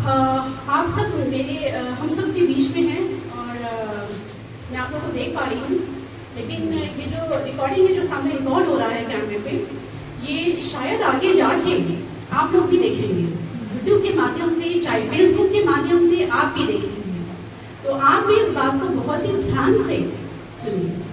आप सब हम सब के बीच में हैं और मैं आप लोगों को देख पा रही हूँ, लेकिन ये जो रिकॉर्डिंग है जो सामने रिकॉर्ड हो रहा है कैमरे पे, ये शायद आगे जाके आप लोग भी देखेंगे यूट्यूब के माध्यम से, चाहे फेसबुक के माध्यम से आप भी देखेंगे। तो आप भी इस बात को बहुत ही ध्यान से सुनिए।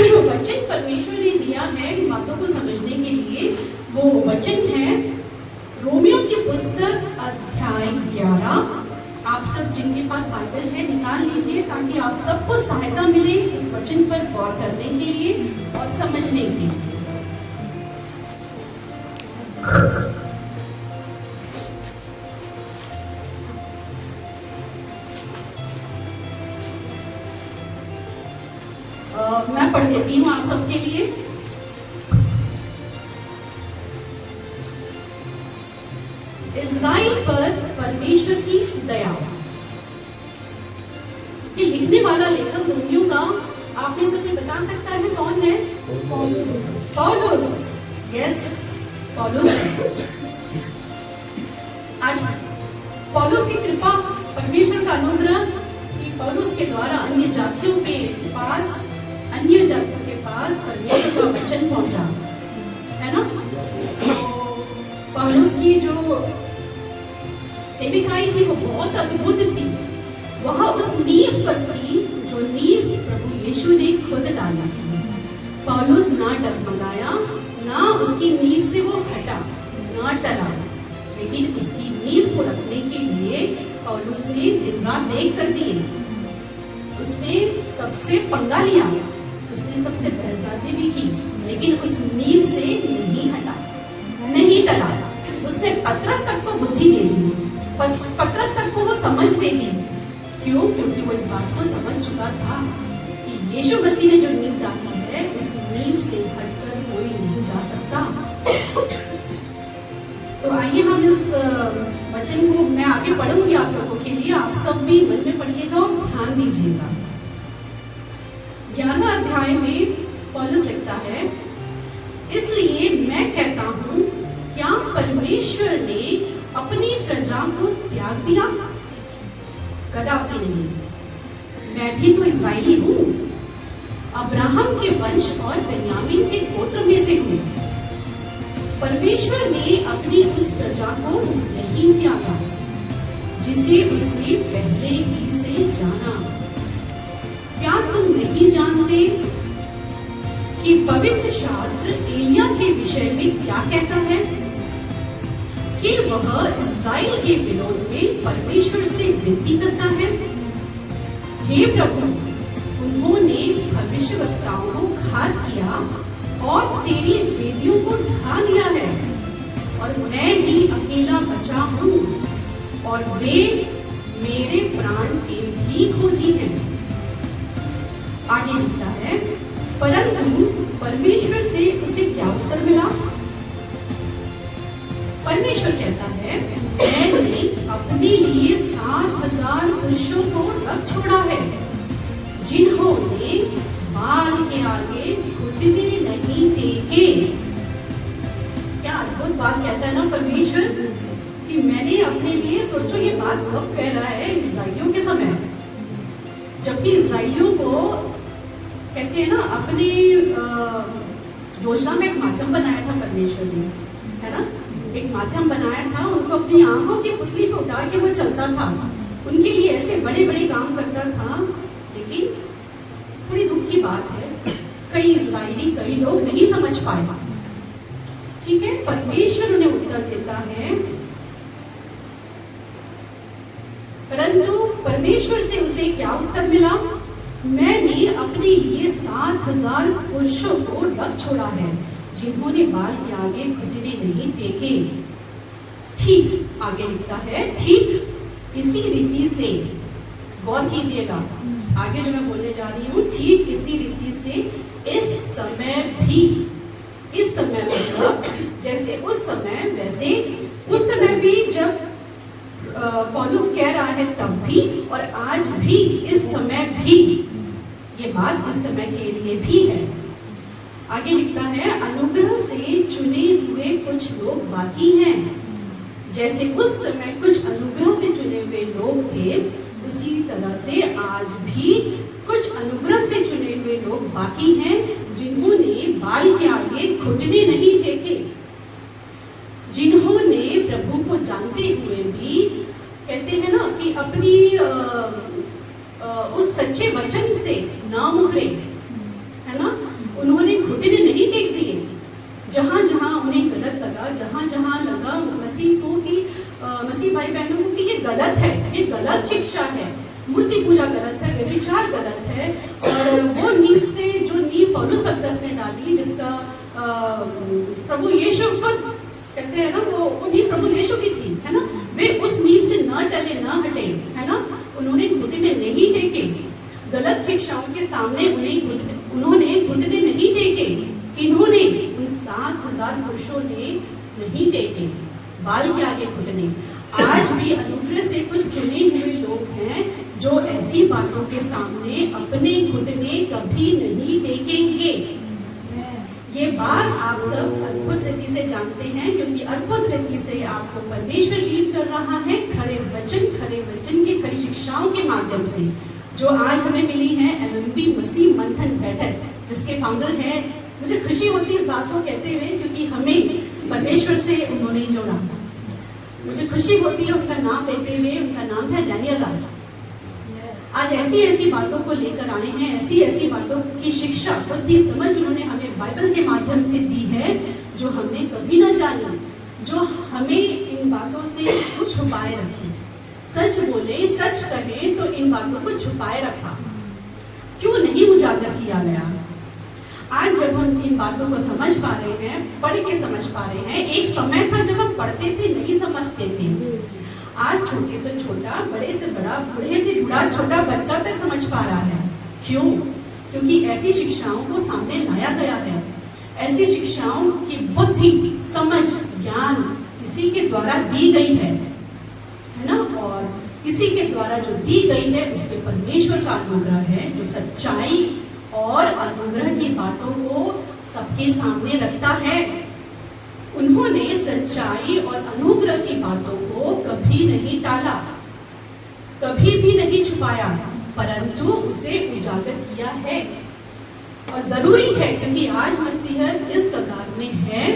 जो वचन परमेश्वर ने दिया है इन बातों को समझने के लिए, वो वचन है रोमियो की पुस्तक अध्याय 11। आप सब जिनके पास बाइबल है निकाल लीजिए ताकि आप सबको सहायता मिले इस वचन पर गौर करने के लिए और समझने के लिए। मैं पढ़ देती हूँ आप सबके लिए। इज़राइल पर परमेश्वर की दया। ये लिखने वाला लेखक रोमियो का आप में से कोई बता सकता है कौन है? पौलुस। यस, पौलुस। आज पौलुस की कृपा, परमेश्वर का अनुग्रह कि पौलुस के द्वारा अन्य जातियों के पास परमेश्वर का वचन पहुंचा, है ना? तो पौलुस की जो सेविकाई थी वो बहुत अद्भुत थी। वह उस नींव पर थी जो नींव प्रभु यीशु ने खुद डाला था। पौलुस ना डगमगाया, ना उसकी नींव से वो हटा, ना टला, लेकिन उसकी नींव को रखने के लिए पौलुस ने दिन रात एक कर दिए। उसने सबसे पंगा लिया, उसने सबसे बहसबाजी भी की, लेकिन उस नींव से नहीं हटा, नहीं टला। उसने पतरस तक को बुद्धि दे दी, पतरस तक को वो समझ दे दी। क्यों? क्योंकि वो इस बात को समझ चुका था कि यीशु मसीह ने जो नींव डाली है उस नींव से हटकर कोई नहीं जा सकता। तो आइए हम इस वचन को मैं आगे पढ़ूंगी आप लोगों के लिए, आप सब भी मन में पढ़िएगा और ध्यान दीजिएगा। 11वां अध्याय में पौलुस लिखता है, इसलिए मैं कहता हूं, क्या परमेश्वर ने अपनी प्रजा को त्याग दिया? कदापि नहीं। मैं भी तो इस्राएली हूं, अब्राहम के वंश और बेन्यामीन के गोत्र में से हूं। परमेश्वर ने अपनी उस प्रजा को नहीं त्यागा जिसे उसने पहले ही से जाना। क्या तुम नहीं जानते कि पवित्र शास्त्र एलिया के विषय में क्या कहता है कि वह इस्राएल के विरोध में परमेश्वर से विनती करता है, हे प्रभु, उन्होंने भविष्यवक्ताओं को घात किया और तेरी वेदियों को ढा दिया है, और मैं ही अकेला बचा हूँ और वे मेरे प्राण के भी खोजी हैं। आगे लिखता है, परंतु परमेश्वर से उसे क्या उत्तर मिला? परमेश्वर कहता है, मैंने अपने लिए 7,000 पुरुषों को रख छोड़ा है जिन्होंने बाल के आगे घुटने नहीं टेके। क्या अद्भुत बात कहता है ना परमेश्वर कि मैंने अपने लिए, सोचो ये बात कब कह रहा है? इस्राएलियों के समय, जबकि इस्राएलियों को कहते हैं ना अपनी योजना में एक माध्यम बनाया था परमेश्वर ने, है ना? एक माध्यम बनाया था, उनको अपनी आंखों की पुतली को उठा के वो चलता था, उनके लिए ऐसे बड़े बड़े काम करता था। लेकिन थोड़ी दुख की बात है, कई इजरायली, कई लोग नहीं समझ पाए। ठीक है, परमेश्वर उन्हें उत्तर देता है, परंतु परमेश्वर से उसे क्या उत्तर मिला? मैंने अपने लिए 7,000 पुरुषों को रख छोड़ा है जिन्होंने बाल के आगे घुटने नहीं टेके। ठीक, आगे लिखता है, ठीक इसी रीति से, गौर कीजिएगा आगे जो मैं बोलने जा रही हूँ, ठीक इसी रीति से इस समय भी, इस समय मतलब जैसे उस समय वैसे उस समय भी जब पौलुस कह रहा है तब भी और आज भी, इस समय भी, ये बात इस समय के लिए भी है। आगे लिखता है, अनुग्रह से चुने हुए कुछ लोग बाकी हैं। जैसे उस समय कुछ अनुग्रह से चुने हुए लोग थे, उसी तरह से आज भी कुछ अनुग्रह से चुने हुए लोग बाकी हैं, जिन्होंने बाल के आगे घुटने नहीं टेके, जिन्होंने प्रभु को जानते हुए भी, कहते हैं ना कि अपनी उस सच्चे वचन से ना मुकरे, है ना, उन्होंने घुटने नहीं टेक दिए। जहां जहां उन्हें गलत लगा, जहां जहां लगा मसीह को कि मसीह भाई बहनों को कि ये गलत है, ये गलत शिक्षा है, मूर्ति पूजा गलत है, व्यभिचार गलत है, और वो नींव से जो नींव पौलुस पतरस ने डाली, जिसका प्रभु यीशु खुद कहते हैं ना, वो नींव प्रभु यीशु की थी, है ना, वे उस नींव से न टले न हटे, है ना, उन्होंने घुटने नहीं टेके। गलत शिक्षाओं के सामने उन्होंने घुटने नहीं टेके। किन्होंने? उन 7,000 पुरुषों ने नहीं टेके बाल के आगे घुटने। आज भी अनुग्रह से कुछ चुने हुए लोग हैं जो ऐसी बातों के सामने अपने घुटने कभी नहीं टेकेंगे। ये बात आप सब अद्भुत रीति से जानते हैं, क्योंकि अद्भुत रीति से आपको परमेश्वर लीड कर रहा है खरे वचन की खरी शिक्षाओं के माध्यम से, जो आज हमें मिली है एमएमबी मसीह मंथन बैठक, जिसके फाउंडर हैं। मुझे खुशी होती है इस बात को कहते हुए, क्योंकि हमें परमेश्वर से उन्होंने जोड़ा। मुझे खुशी होती है उनका नाम लेते हुए। उनका नाम है डैनियल राज। आज ऐसी बातों को लेकर आए हैं, ऐसी बातों की शिक्षा, बुद्धि, समझ उन्होंने हमें बाइबल के माध्यम से दी है, जो हमने कभी ना जानी, जो हमें इन बातों से छुपाए रखी। सच बोले, सच कहें तो इन बातों को छुपाए रखा, क्यों नहीं उजागर किया गया। आज जब हम इन बातों को समझ पा रहे हैं, पढ़ के समझ पा रहे हैं। एक समय था जब हम पढ़ते थे, नहीं समझते थे। आज छोटे से छोटा, बड़े से बड़ा, बूढ़े से बूढ़ा, छोटा बच्चा तक समझ पा रहा है। क्यों? क्योंकि ऐसी शिक्षाओं को सामने लाया गया है। ऐसी शिक्षाओं की बुद्धि, समझ, ज्ञान किसी के द्वारा दी गई है ना, और किसी के द्वारा जो दी गई है उस पर परमेश्वर का अनुग्रह है, जो सच्चाई और अनुग्रह की बातों को सबके सामने रखता है। उन्होंने सच्चाई और अनुग्रह की बातों को कभी नहीं टाला, कभी भी नहीं छुपाया, परंतु उसे उजागर किया है। और जरूरी है, क्योंकि आज मसीहत इस कगार में है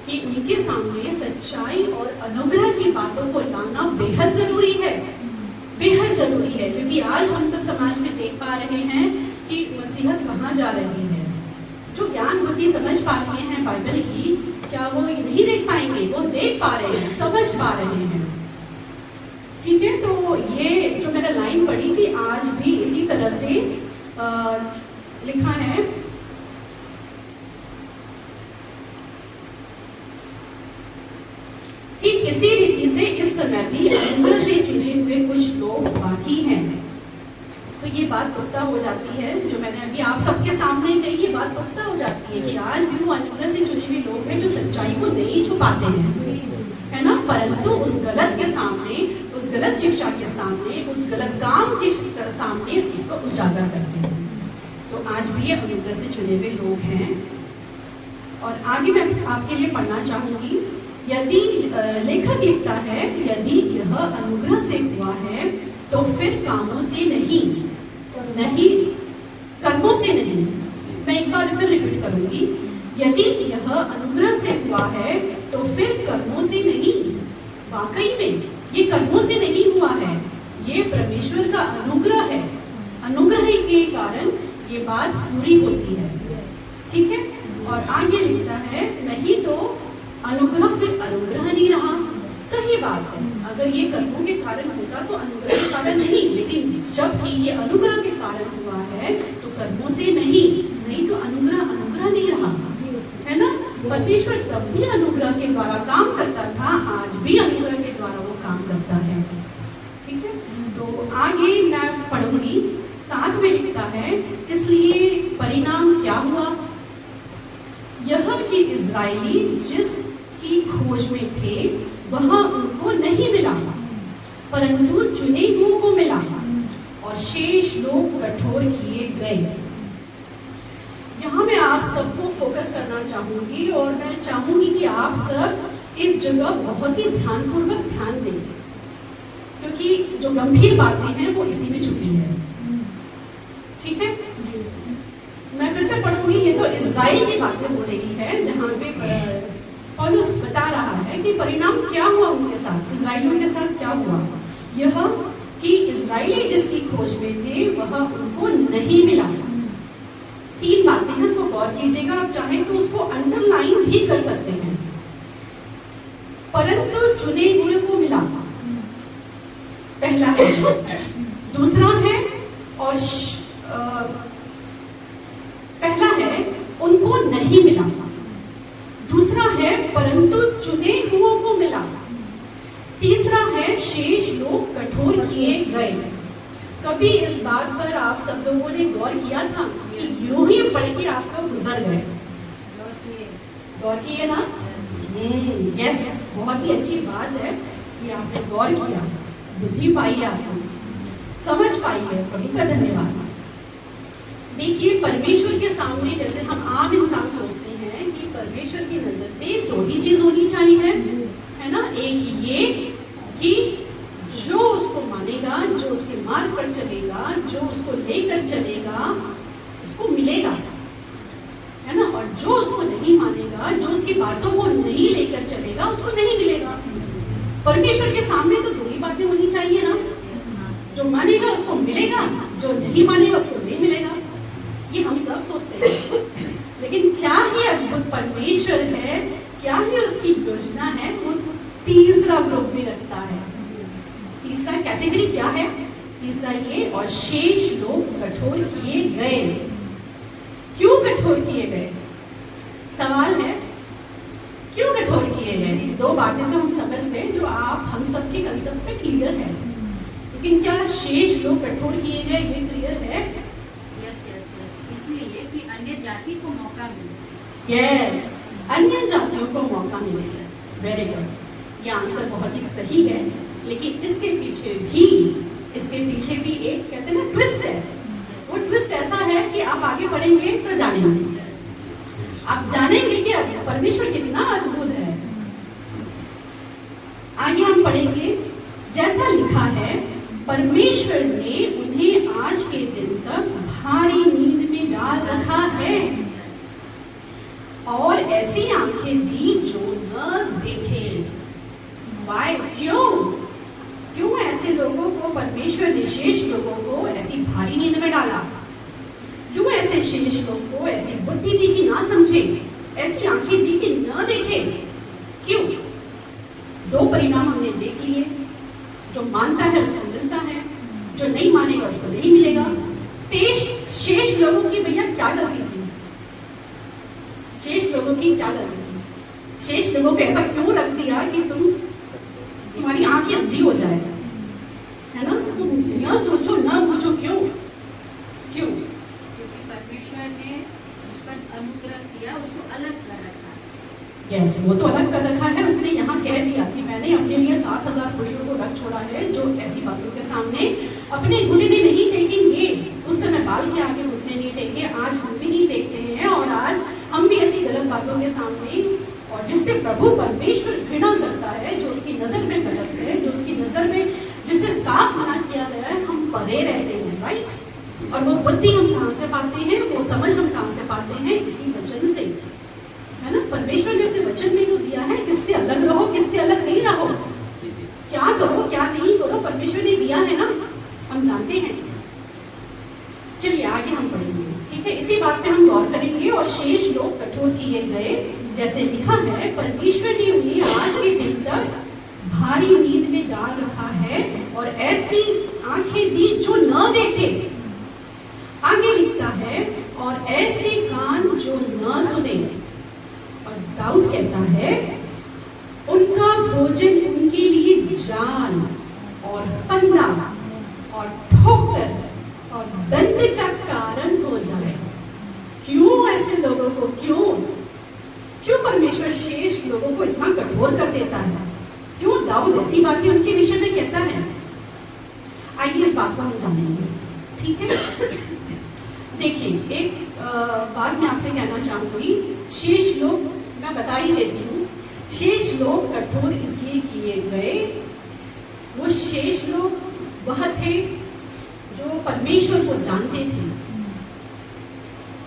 कि उनके सामने सच्चाई और अनुग्रह की बातों को लाना बेहद जरूरी है, बेहद जरूरी है। क्योंकि आज हम सब समाज में देख पा रहे हैं कि मसीहत कहाँ जा रही है। जो ज्ञान बुद्धि समझ पा रहे हैं बाइबल की, क्या वो ये नहीं देख पाएंगे? वो देख पा रहे हैं, समझ पा रहे हैं। ठीक है, तो ये जो मैंने लाइन पढ़ी थी, आज भी इसी तरह से लिखा है। ठीक इसी रीति से इस समय भी अनुग्रह से चुने हुए कुछ लोग बाकी हैं। तो ये बात पक्का हो जाती है, जो मैंने अभी आप सबके सामने कही, ये बात पक्का हो जाती है कि आज भी वो अनुग्रह से चुने हुए लोग हैं जो सच्चाई को नहीं छुपाते हैं, है ना, परंतु उस गलत के सामने, उस गलत शिक्षा के सामने, उस गलत काम के सामने उसको उजागर करते हैं। तो आज भी ये अनुग्रह से चुने हुए लोग हैं। और आगे मैं आपके लिए पढ़ना चाहूंगी। यदि लेखक लिखता है, यदि यह अनुग्रह से हुआ है तो फिर कामों से नहीं, कर्मों से नहीं। मैं एक बार फिर रिपीट करूंगी। यदि यह अनुग्रह से हुआ है तो फिर कर्मों से नहीं। वाकई में ये कर्मों से नहीं हुआ है, ये परमेश्वर का अनुग्रह है। अनुग्रह के कारण ये बात पूरी होती है। ठीक है, और आगे लिखता है, नहीं तो अनुग्रह फिर अनुग्रह नहीं रहा। सही बात है, अगर ये कर्मों के कारण होता तो अनुग्रह के कारण नहीं, लेकिन जब ही ये अनुग्रह के कारण हुआ है तो कर्मों से नहीं तो अनुग्रह नहीं रहा, है ना। परमेश्वर तब भी अनुग्रह के द्वारा काम करता था, आज भी अनुग्रह के द्वारा वो काम करता है। ठीक है, तो आगे मैं पढ़ूंगी। 7 में लिखता है, इसलिए परिणाम क्या हुआ? यह कि इजराइली जिसकी खोज में थे वह उनको नहीं मिला। परंतु चुने हुओं को मिला और शेष लोग कठोर किए गए। यहाँ मैं आप सबको फोकस करना चाहूंगी और मैं चाहूंगी कि आप सब इस जगह बहुत ही ध्यानपूर्वक ध्यान दें, क्योंकि जो गंभीर बातें हैं वो इसी में छुपी है। ठीक है, मैं फिर से पढ़ूंगी। ये तो इजराइल की बातें हो रही है, जहाँ पे पौलुस बता रहा है कि परिणाम क्या हुआ उनके साथ, इजराइलियों के साथ क्या हुआ। यह कि इजराइली जिसकी खोज में थे वह उनको नहीं मिला। 3 बातें हैं, उसको गौर कीजिएगा। आप चाहें तो उसको अंडरलाइन भी कर सकते हैं। परंतु चुने हुए को मिला, पहला है। दूसरा है और पहला है उनको नहीं मिला, दूसरा है परंतु चुने हुओं को मिला, तीसरा है शेष लोग कठोर किए गए। कभी इस बात पर आप सब लोगों ने गौर किया था कि यूं ही पढ़ के आपको गुजर गए? गौर किए ना? यस, बहुत ही अच्छी बात है कि आपने गौर किया, बुद्धि पाई है, आपको समझ पाई है, प्रभु का धन्यवाद। देखिए, परमेश्वर के सामने जैसे हम आम इंसान सोचते हैं कि परमेश्वर की नजर से 2 ही चीज होनी चाहिए, है ना? एक ये कि जो उसको मानेगा, जो उसके मार्ग पर चलेगा, जो उसको लेकर चलेगा, उसको मिलेगा, है ना? और जो उसको नहीं मानेगा, जो उसकी बातों को नहीं लेकर चलेगा, उसको नहीं मिलेगा। परमेश्वर के सामने तो 2 ही बातें होनी चाहिए ना? जो मानेगा उसको मिलेगा, जो नहीं मानेगा उसको नहीं मिलेगा। ये हम सब सोचते हैं, लेकिन क्या ही अद्भुत परमेश्वर है, क्या ही उसकी योजना है। वो तीसरा ग्रुप भी रखता है। तीसरा कैटेगरी क्या है? तीसरा ये, और शेष लोग कठोर किए गए। क्यों कठोर किए गए? सवाल है, क्यों कठोर किए गए? 2 बातें तो हम समझ गए जो आप हम सबके कंसेप्ट पे क्लियर है, लेकिन क्या शेष लोग कठोर किए गए ये क्लियर है? इसलिए कि अन्य जाति को मौका मिले। यस, अन्य जातियों को मौका मिले। वेरी गुड, ये आंसर बहुत ही सही है, लेकिन इसके पीछे भी एक कहते हैं ना ट्विस्ट है। वो ट्विस्ट ऐसा है कि आप आगे बढ़ेंगे तो जानेंगे, आप जानेंगे कि परमेश्वर कितना अद्भुत है। आगे हम पढ़ेंगे, जैसा लिखा है, परमेश्वर ने उन्हें आज के दिन तक भारी नींद में डाल रखा है और ऐसी आंखें दी जो न देखे। वाई? क्यों ऐसे लोगों को परमेश्वर ने, शेष लोगों को ऐसी भारी नींद में डाला? क्यों ऐसे शेष लोगों को ऐसी बुद्धि दी कि ना समझे, ऐसी आंखें दी कि न देखे? क्यों? 2 परिणाम हमने देख लिए। जो मानता है उसको मिलता है, जो नहीं मानेगा उसको नहीं मिलेगा। शेष लोगों की भैया क्या गलती थी? शेष लोगों की क्या गलती थी? शेष लोगों को ऐसा क्यों रख दिया कि तुम्हारी आंखें अंधी हो जाए, है ना? तुम न सोचो, न पूछो क्यों? क्योंकि परमेश्वर ने जिस पर अनुग्रह किया उसको अलग कर रखा है। यस, वो तो अलग कर रखा है। उसने यहाँ कह दिया कि मैंने अपने लिए 7,000 पुरुषों को रख छोड़ा है जो ऐसी बातों के सामने अपने घुटने नहीं टेकेंगे। उस समय बाल के आगे घुटने नहीं टेके, आज हम भी नहीं टेकते हैं, और आज हम भी ऐसी गलत बातों के सामने, और जिससे प्रभु परमेश्वर घृणा करता है, जो उसकी नजर में गलत है, जो उसकी नजर में जिसे साफ मना किया गया है, हम परे रहते हैं। राइट? और वो बुद्धि हम कहाँ से पाते हैं, वो समझ हम कहाँ से पाते हैं? इसी वचन से, है ना? परमेश्वर ने अपने वचन में तो दिया है, किससे अलग रहो, किससे अलग नहीं रहो, क्या करो क्या नहीं करो, परमेश्वर ने दिया है ना, हम जानते हैं। चलिए आगे हम पढ़ेंगे, ठीक है? इसी बात पे हम गौर करेंगे। और शेष लोग कठोर किए गए, जैसे लिखा है, परमेश्वर ने उन्हें आज के दिन तक भारी नींद में डाल रखा है और ऐसी आंखें दी जो न देखे। आगे लिखता है, और ऐसे कान जो न सुने। और दाऊद कहता है, उनका भोजन उनके लिए जाल और फंदा और ठोकर और दंड का कारण हो जाए। क्यों ऐसे लोगों को, क्यों परमेश्वर शेष लोगों को इतना कठोर कर देता है? क्यों दाऊद ऐसी बातें उनके विषय में कहता है? इस बात को हम जानेंगे, ठीक है। देखिए, एक बात मैं आपसे कहना चाहूंगी, शेष लोग, मैं बता ही देती हूँ, शेष लोग कठोर इसलिए किए गए, वो शेष लोग वह थे जो परमेश्वर को जानते थे।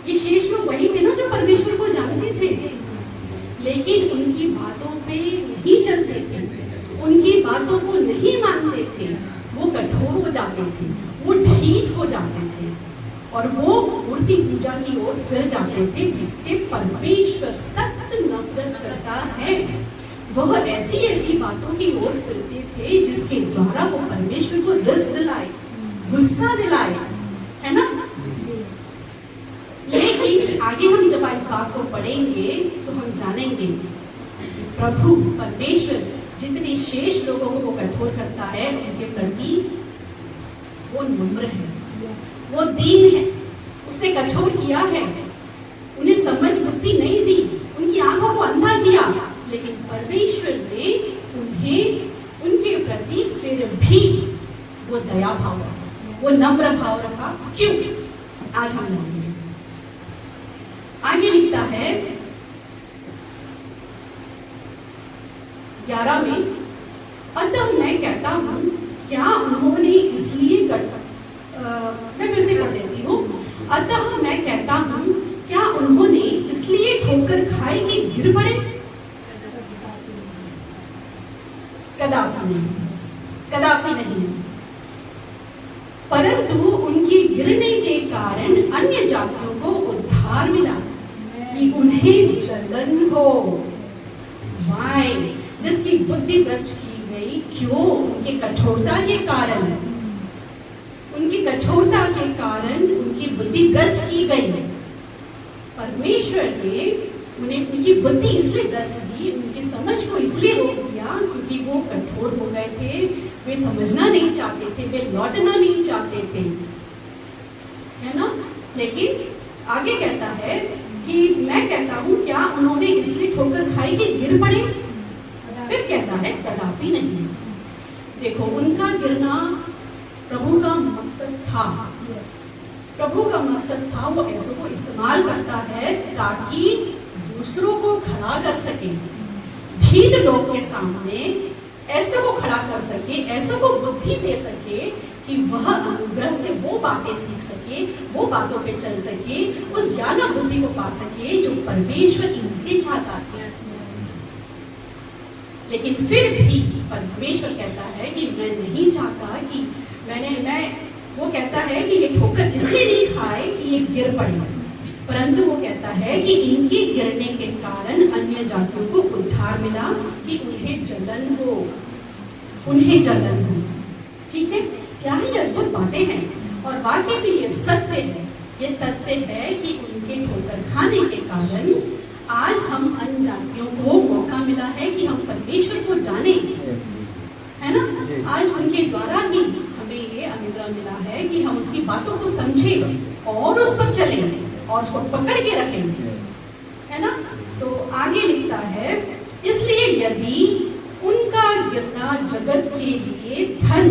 ये शेष लोग वही थे ना जो परमेश्वर को जानते थे, लेकिन उनकी बातों पे नहीं चलते थे, उनकी बातों को नहीं मानते थे, वो कठोर हो जाते थे, वो ढीठ हो जाते थे और वो मूर्ति पूजा की ओर फिर जाते थे, जिससे परमेश्वर सख्त नफरत करता है। वह ऐसी ऐसी बातों की ओर फिरते थे जिसके द्वारा वो परमेश्वर को रस दिलाए, गुस्सा दिलाए, है ना। लेकिन आगे हम जब इस बात को पढ़ेंगे तो हम जानेंगे कि प्रभु परमेश्वर जितने शेष लोगों को वो कठोर करता है, उनके प्रति वो नम्र है, वो दीन है। उसने कठोर किया है, उन्हें समझ बुद्धि नहीं दी, उनकी आंखों को अंधा किया, लेकिन परमेश्वर ने उन्हें उनके प्रति फिर भी वो दया भाव रखा, वो नम्र भाव रखा। क्यों? आज हम जानेंगे। आगे लिखता है 11 में, अतः मैं कहता हूं क्या उन्होंने इसलिए मैं फिर से पढ़ देती हूँ। अतः मैं कहता हूं क्या उन्होंने इसलिए ठोकर खाई कि गिर पड़े? कदापि नहीं, कदापि नहीं, परंतु उनके गिरने के कारण अन्य जातियों को उद्धार मिला कि उन्हें जलन हो। वाई, जिसकी बुद्धि भ्रष्ट की गई, क्यों? उनकी कठोरता के कारण, उनकी कठोरता के कारण उनकी बुद्धि भ्रष्ट की गई। परमेश्वर ने उन्हें उनकी बुद्धि इसलिए भ्रष्ट की, उनकी समझ को इसलिए रोक दिया क्योंकि वो कठोर हो गए थे, वे समझना नहीं चाहते थे, वे लौटना नहीं चाहते थे, है ना। लेकिन आगे कहता है कि मैं कहता हूं क्या उन्होंने इसलिए ठोकर खाई कि गिर पड़े? फिर कहता है कदापि नहीं। देखो, उनका गिरना प्रभु का मकसद था, प्रभु का मकसद था, वो ऐसों को इस्तेमाल करता है ताकि दूसरों को खड़ा कर सके, ढीठ लोग के सामने ऐसों को खड़ा कर सके, ऐसों को बुद्धि दे सके कि वह अनुग्रह से वो बातें सीख सके, वो बातों पे चल सके, उस ज्ञान और बुद्धि को पा सके जो परमेश्वर इनसे चाहता था। लेकिन फिर भी परमेश्वर कहता है कि मैं नहीं चाहता कि वो कहता है कि ये ठोकर इसलिए नहीं खाए कि ये गिर पड़े, परंतु वो कहता है कि इनके गिरने के कारण अन्य जातियों को उद्धार मिला कि उन्हें जलन हो, उन्हें जलन हो। ठीक है, क्या ही अद्भुत बातें हैं। और वाकई में ये सत्य है, ये सत्य है कि उनके ठोकर खाने के कारण आज हम अन्य जातियों को मौका मिला है कि हम परमेश्वर को जाने, है ना। आज उनके द्वारा ही हमें ये अनुग्रह मिला है कि हम उसकी बातों को समझें और उस पर चलें और उसको पकड़ के रखें, है ना। तो आगे लिखता है, इसलिए यदि उनका गिरना जगत के लिए धन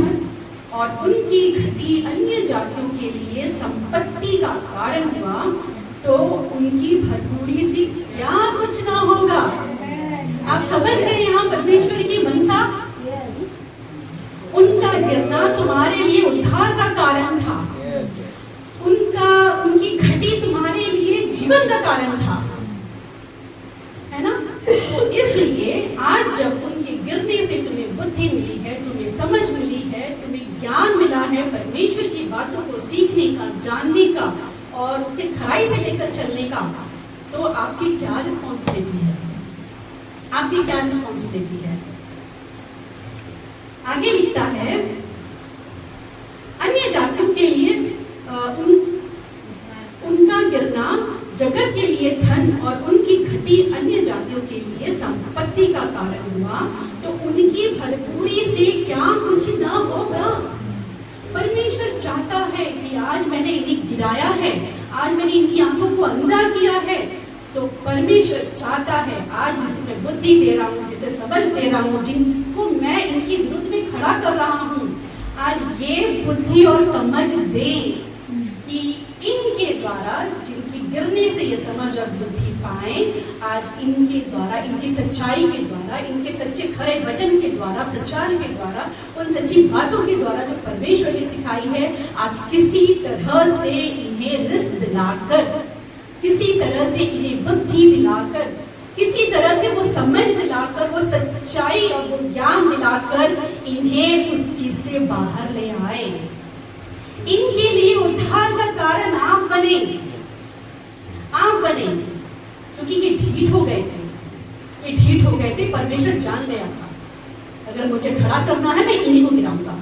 और उनकी घटी अन्य जातियों के लिए संपत्ति का कारण हुआ, तो उनकी भरपूरी से क्या कुछ ना होगा। आप समझ गए यहाँ परमेश्वर की मनसा। उनका गिरना तुम्हारे लिए उद्धार का कारण था, उनकी घटी तुम्हारे लिए जीवन का कारण था, है ना। तो इसलिए आज जब उनके गिरने से तुम्हें बुद्धि मिली है, तुम्हें समझ मिली है, तुम्हें ज्ञान मिला है परमेश्वर की बातों को सीखने का, जानने का और उसे खराई से लेकर चलने का, तो आपकी क्या रिस्पॉन्सिबिलिटी है, आपकी क्या रिस्पॉन्सिबिलिटी है। आगे लिखता है, अन्य जातियों के लिए उनका गिरना जगत के लिए धन और उनकी घटी अन्य जातियों के लिए संपत्ति का कारण हुआ, तो उनकी भरपूरी से क्या कुछ ना होगा। परमेश्वर चाहता है कि आज मैंने इन्हें गिराया है, आज मैंने इनकी आंखों को अंधा किया है, तो परमेश्वर चाहता है आज जिसमें बुद्धि दे रहा हूँ, जिसे समझ दे रहा हूँ, जिनको मैं इनके विरुद्ध में खड़ा कर रहा हूँ, आज ये बुद्धि और समझ दें कि इनके द्वारा, जिनकी गिरने से ये समझ और बुद्धि पाए, आज इनके द्वारा, इनकी सच्चाई के द्वारा, इनके सच्चे खरे वचन के द्वारा, प्रचार के द्वारा, उन सच्ची बातों के द्वारा जो परमेश्वर ने सिखाई है, आज किसी तरह से इन्हें रिस दिलाकर, किसी तरह से इन्हें बुद्धि दिलाकर, किसी तरह से वो समझ दिलाकर, वो सच्चाई और वो ज्ञान दिलाकर इन्हें उस चीज से बाहर ले आए। इनके लिए उद्धार का कारण आप बने, आप बने, क्योंकि ये ढीठ हो गए थे, ये ढीठ हो गए थे। परमेश्वर जान गया था अगर मुझे खड़ा करना है मैं इन्हीं को गिराऊंगा,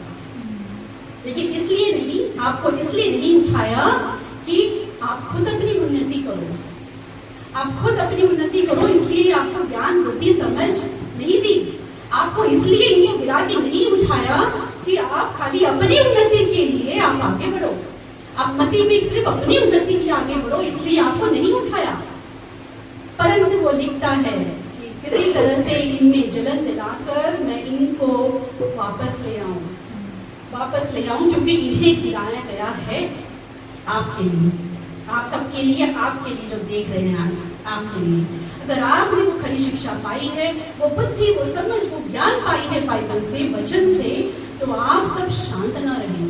लेकिन इसलिए नहीं, आपको इसलिए नहीं उठाया कि आप खुद अपनी उन्नति करो, आप खुद अपनी उन्नति करो, इसलिए आपको ज्ञान बुद्धि समझ नहीं दी। आपको इसलिए इनको गिरा के नहीं उठाया कि आप खाली अपनी उन्नति के लिए आप आगे बढ़ो, आप मसीह में सिर्फ अपनी उन्नति के लिए आगे बढ़ो, इसलिए आपको नहीं उठाया। परंतु वो लिखता है कि किसी तरह से इनमें जलन दिलाकर मैं इनको वापस ले आऊं, क्योंकि इन्हें गिराया गया है आपके लिए, आप सबके लिए, आपके लिए जो देख रहे हैं आज, आपके लिए। अगर आपने वो खरी शिक्षा पाई है, वो बुद्धि, वो समझ, वो ज्ञान पाई है बाइबल से, वचन से, तो आप सब शांत ना रहें।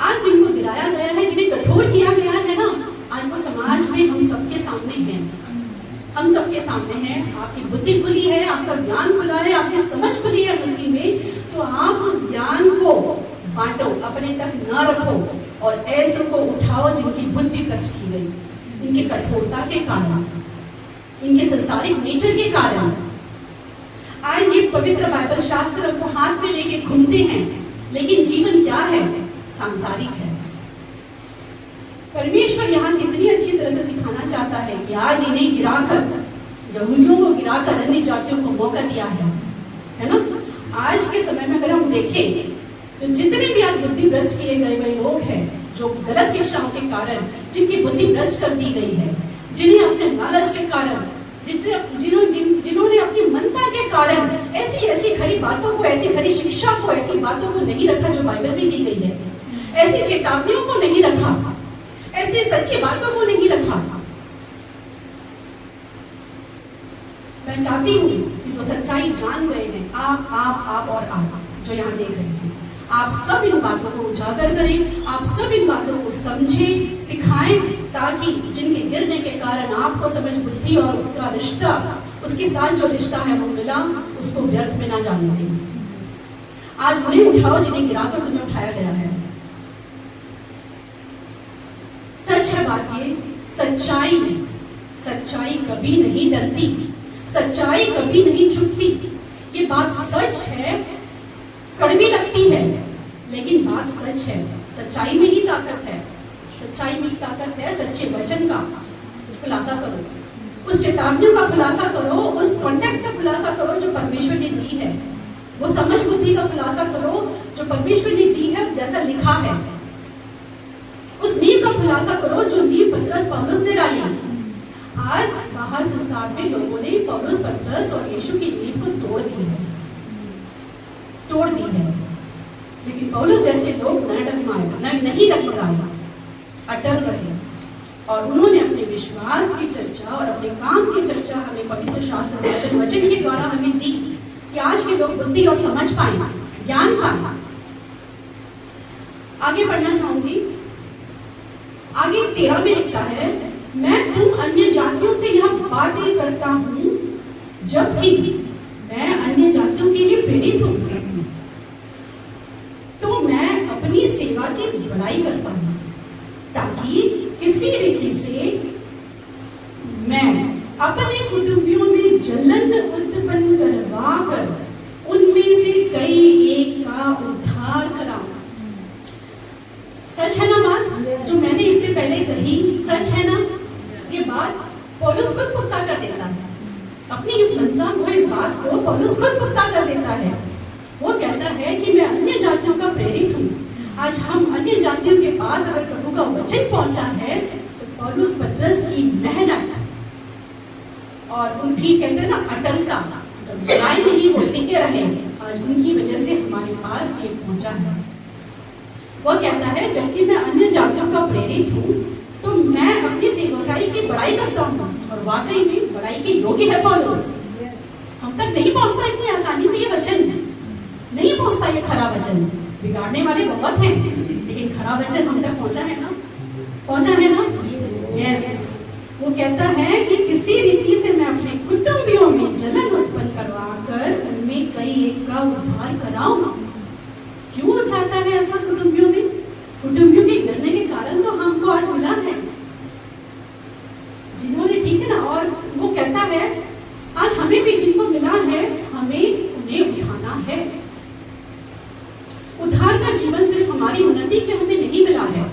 आज जिनको गिराया गया है, जिन्हें कठोर किया गया है ना, आज वो समाज में हम सबके सामने हैं, हम सबके सामने हैं। आपकी बुद्धि खुली है, आपका ज्ञान खुला है, आपकी समझ खुली है मसीह में, तो आप उस ज्ञान को बांटो, अपने तक न रखो और ऐसे को उठाओ जिनकी बुद्धि भ्रष्ट की गई, इनके कठोरता के कारण, इनके संसारिक नेचर के कारण। आज ये पवित्र बाइबल शास्त्र को हाथ में लेके घूमते हैं, लेकिन जीवन क्या है? सांसारिक है। परमेश्वर यहाँ कितनी अच्छी तरह से सिखाना चाहता है कि आज इन्हें गिराकर, यहूदियों को गिराकर अन्य जातियों को मौका दिया है ना। आज के समय में अगर हम देखें तो जितने भी आज बुद्धि भ्रष्ट किए गए हुए लोग हैं, जो गलत शिक्षाओं के कारण जिनकी बुद्धि भ्रष्ट कर दी गई है, जिन्हें अपने लालच के कारण, जिन्होंने अपनी मनसा के कारण ऐसी खरी बातों को, ऐसी खरी शिक्षा को, ऐसी बातों को नहीं रखा जो बाइबल में दी गई है, ऐसी चेतावनियों को नहीं रखा, ऐसी सच्ची बातों को नहीं रखा। मैं चाहती हूँ कि जो सच्चाई जान गए हैं, आप और आप जो यहाँ देख रहे हैं, आप सब इन बातों को उजागर करें, आप सब इन बातों को समझें, सिखाएं, ताकि जिनके गिरने के कारण आपको समझ, बुद्धि और उसका रिश्ता, उसके साथ जो रिश्ता है वो मिला, उसको व्यर्थ में ना जाने दें। आज उन्हें उठाओ जिन्हें गिराकर तुम्हें उठाया गया है। सच है बात ये, सच्चाई कभी नहीं डरती, सच्चाई कभी नहीं छुपती। ये बात सच है, कड़वी लगती है, लेकिन बात सच है। सच्चाई में ही ताकत है, सच्चाई में ही ताकत है। सच्चे वचन का खुलासा करो, उस चेतावनियों का खुलासा करो, उस कॉन्टेक्स्ट का खुलासा करो जो परमेश्वर ने दी है, वो समझ बुद्धि का खुलासा करो जो परमेश्वर ने दी है, जैसा लिखा है। उस नींव का खुलासा करो जो नींव पतरस पौलुस ने डाली। आज बाहर संसार में लोगों ने पौलुस, पतरस और यीशु की नींव को तोड़ दी है, लेकिन पौलुस जैसे लोग नहीं डगमगाए, अटल रहे, और उन्होंने अपने विश्वास की चर्चा और अपने काम की चर्चा हमें पवित्र शास्त्र वचन के द्वारा हमें दी कि आज के लोग बुद्धि और समझ पाए, ज्ञान पाए। आगे बढ़ना चाहूंगी। आगे 13 में लिखता है, मैं तुम अन्य जातियों से यह बातें करता हूं जबकि मैं अन्य जातियों के लिए प्रेरित हूं, तो मैं अपनी सेवा की बड़ाई करता हूं ताकि किसी रीति से मैं अपने कुटुंबियों में जलन उत्पन्न करवा कर उनमें से कई एक का उद्धार कराऊं। सच है ना बात जो मैंने इससे पहले कही? सच है ना ये बात? पौलुस खुद पुख्ता कर देता है अपनी इस मनसा को, इस बात को पौलुस खुद पुख्ता कर देता है। वो कहता है कि मैं अन्य जातियों का प्रेरित हूँ। आज हम अन्य जातियों के पास अगर प्रभु का वचन पहुंचा है तो पौलुस, पतरस की मेहनत और उनकी कहते हैं ना अटलता, लड़ाई नहीं, वो टिके रहे, आज उनकी वजह से हमारे पास ये पहुंचा है। वह कहता है जबकि मैं अन्य जातियों का प्रेरित हूँ तो मैं अपनी सेवकाई की बड़ाई करता हूँ। और वाकई में बड़ाई के योग्य है पौलुस। हम तक नहीं पहुँचता इतनी आसानी से ये वचन, नहीं पहुँचता ये खरा वचन। बिगाड़ने वाले बहुत हैं लेकिन खरा वचन हम तक पहुँचा है ना, पहुँचा है ना। यस, वो कहता है कि किसी रीति से मैं अपने कुटुंबियों में जलन उत्पन्न करवाकर उनमें कई एक का उद्धार कराऊं। क्यों चाहता है ऐसा कुटुंबियों में? कुटुंबियों के गिरने के कारण तो हमको आज मिला है जिन्होंने, ठीक है ना। और वो कहता है आज हमें भी जिनको मिला है हमें उन्हें उठाना है। उद्धार का जीवन सिर्फ हमारी उन्नति के हमें नहीं मिला है,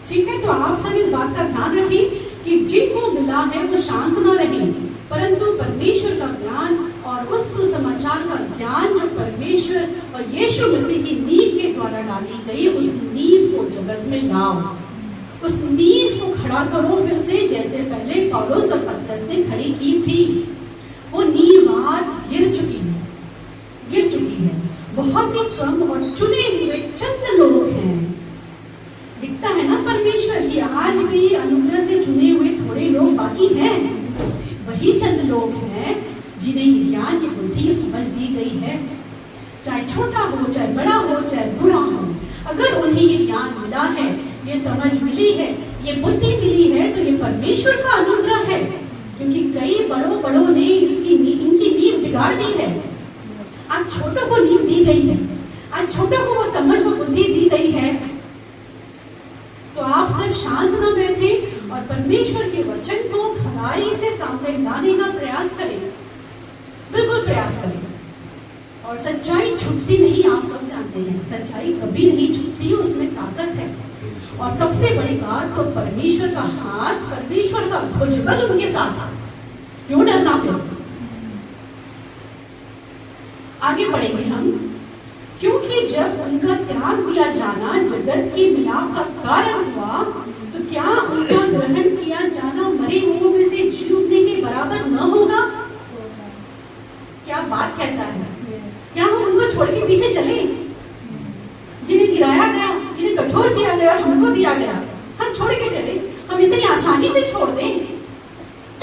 ठीक है। तो आप सब इस बात का ध्यान रखें कि जिनको मिला है वो शांत न रहे, परंतु परमेश्वर का ज्ञान और उस सुसमाचार का ज्ञान जो परमेश्वर और यीशु मसीह की नींव के द्वारा डाली गई, उस नींव को जगत में लाओ, उस नींव को खड़ा करो फिर से, जैसे पहले पौलुस और पतरस ने खड़ी की थी। वो नींव आज गिर चुकी है, गिर चुकी है। बहुत ही कम और चुने हुए चंद लोग हैं। दिखता है ना परमेश्वर की आज भी अनुग्रह से चुने हुए थोड़े लोग बाकी हैं। वही चंद लोग हैं जिन्हें ये ज्ञान, ये बुद्धि, ये समझ दी गई है। चाहे छोटा हो, चाहे बड़ा हो, चाहे बूढ़ा हो, अगर उन्हें ये ज्ञान मिला है, ये समझ मिली है, ये बुद्धि मिली है, तो ये परमेश्वर का अनुग्रह है। क्योंकि कई बड़ों ने इनकी नींव बिगाड़ दी है। आज छोटों को नींव दी गई है, आज छोटों को वो समझ, वो बुद्धि दी गई है। तो आप सब शांत न बैठे और परमेश्वर के वचन को खराई से सामने लाने का प्रयास करें, बिल्कुल प्रयास करें। और सच्चाई छुपती नहीं, आप सब जानते हैं सच्चाई कभी नहीं छुपती, उसमें ताकत है। और सबसे बड़ी बात तो परमेश्वर का हाथ, परमेश्वर का भुजबल उनके साथ है। क्यों डरना फिर? आगे बढ़ेंगे हम। क्योंकि जब उनका त्याग दिया जाना जगत के मिलाप का कारण हुआ, तो क्या उनका ग्रहण किया जाना मरे हुओं में से जी उठने के बराबर न होगा? क्या बात कहता है? क्या हम उनको छोड़ के पीछे चले? जिन्हें गिराया गया, जिन्हें कठोर किया गया, हमको दिया गया, हम छोड़ के चले? हम इतनी आसानी से छोड़ दें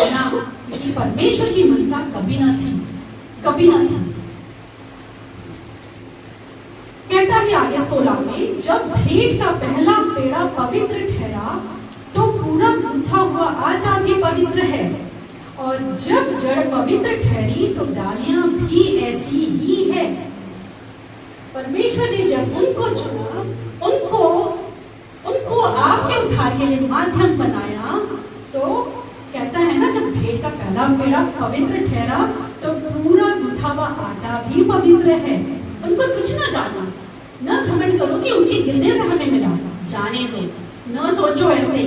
ना? क्योंकि परमेश्वर की मनसा कभी ना थी, कभी ना थी। कहता है आगे 16 में, जब भेंट का पहला पेड़ा पवित्र ठहरा तो पूरा गूंथा हुआ आटा भी पवित्र है, और जब जड़ पवित्र ठहरी तो डालियां भी ऐसी ही है। परमेश्वर ने जब उनको चुना, उनको आपके उद्धार के लिए माध्यम बनाया, तो कहता है ना, जब भेंट का पहला पेड़ा पवित्र ठहरा तो पूरा गूंथा हुआ आटा भी पवित्र है। उनको तुच्छ न जाना, न घमंड करो कि उनके गिरने से हमें मिला, जाने दो, न सोचो ऐसे,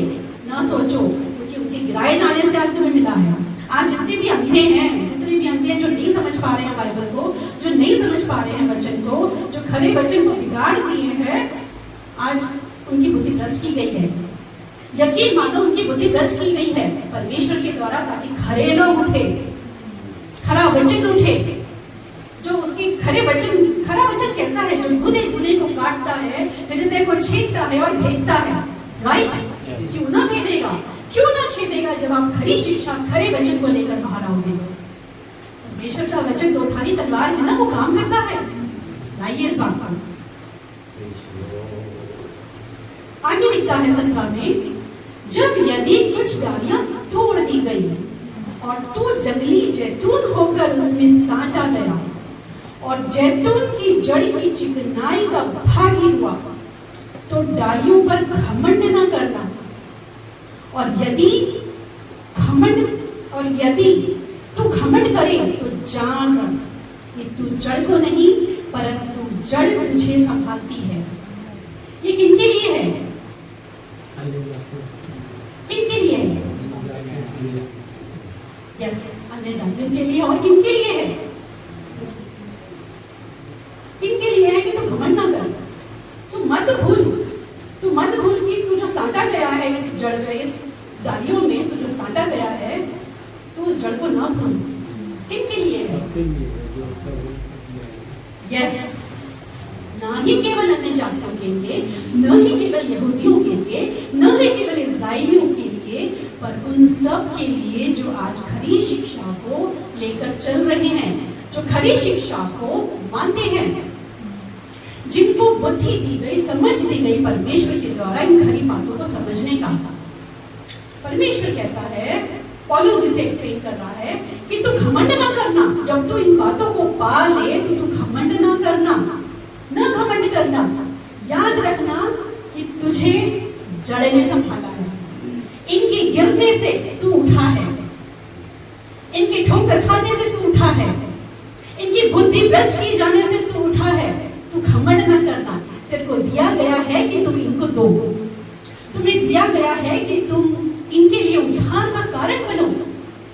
न सोचो, क्योंकि उनके गिराए जाने से आज तुम्हें मिला है। आज जितने भी अंधे हैं, जितने भी अंधे हैं जो नहीं समझ पा रहे हैं बाइबल को, जो नहीं समझ पा रहे हैं वचन को, जो खरे वचन को बिगाड़ दिए हैं, आज उनकी बुद्धि भ्रष्ट की गई है। यकीन मानो उनकी बुद्धि भ्रष्ट की गई है परमेश्वर के द्वारा, ताकि खरे लोग उठे, खरा वचन उठे, जो उसकी खरा वचन कैसा है? जो गुदे को काटता है, हृदय को छेदता है और भेदता है। राइट? क्यों ना भेदेगा, क्यों ना छेदेगा जब आप खरी शिक्षा, खरे वचन को लेकर बाहर आओगे। परमेश्वर का वचन दो धारी तलवार है ना, वो काम करता है। लाइए इस बात को। आगे लिखता है 17 में, जब यदि कुछ डालियां तोड़ दी गई और तू जंगली जैतून होकर उसमें साटा गया और जैतून की जड़ की चिकनाई का भागी हुआ, तो डालियों पर घमंड न करना। और यदि तू घमंड करे तो जान रख कि तू जड़ को नहीं, परंतु जड़ तुझे संभालती है। ये किनके लिए है? किनके लिए है? यस, अन्य जातियों के लिए। और किनके लिए है? किनके लिए है कि तू घमंड ना कर, तू मत भूल कि तू जो साटा गया है इस जड़ में, इस डालियों में तू जो साटा गया है, तो उस जड़ को ना भूल। किनके लिए है? यस, ना ही केवल अन्य जातियों के लिए, न ही केवल यहूदियों के लिए, न ही केवल इस्राएलियों के लिए, पर उन सब के लिए जो आज खरी शिक्षा को लेकर चल रहे हैं, जो खरी शिक्षा को मानते हैं, जिनको बुद्धि दी गई, समझ दी गई परमेश्वर के द्वारा इन खरी बातों को समझने का। परमेश्वर कहता है, पौलुस इसे एक्सप्लेन कर रहा है कि तू घमंड ना करना, जब तू इन बातों को पा ले तो तू घमंड ना करना, न घमंड करना। याद रखना कि तुझे जड़ ने संभाला है, इनके गिरने से तू उठा है, इनके ठोकर खाने से तू उठा है, इनकी बुद्धि भ्रष्ट किए जाने से तू उठा है। तू घमंड ना करना। तेरे को दिया गया है कि तुम इनको दो, तुम्हें दिया गया है कि तुम इनके लिए उद्धार का कारण बनो,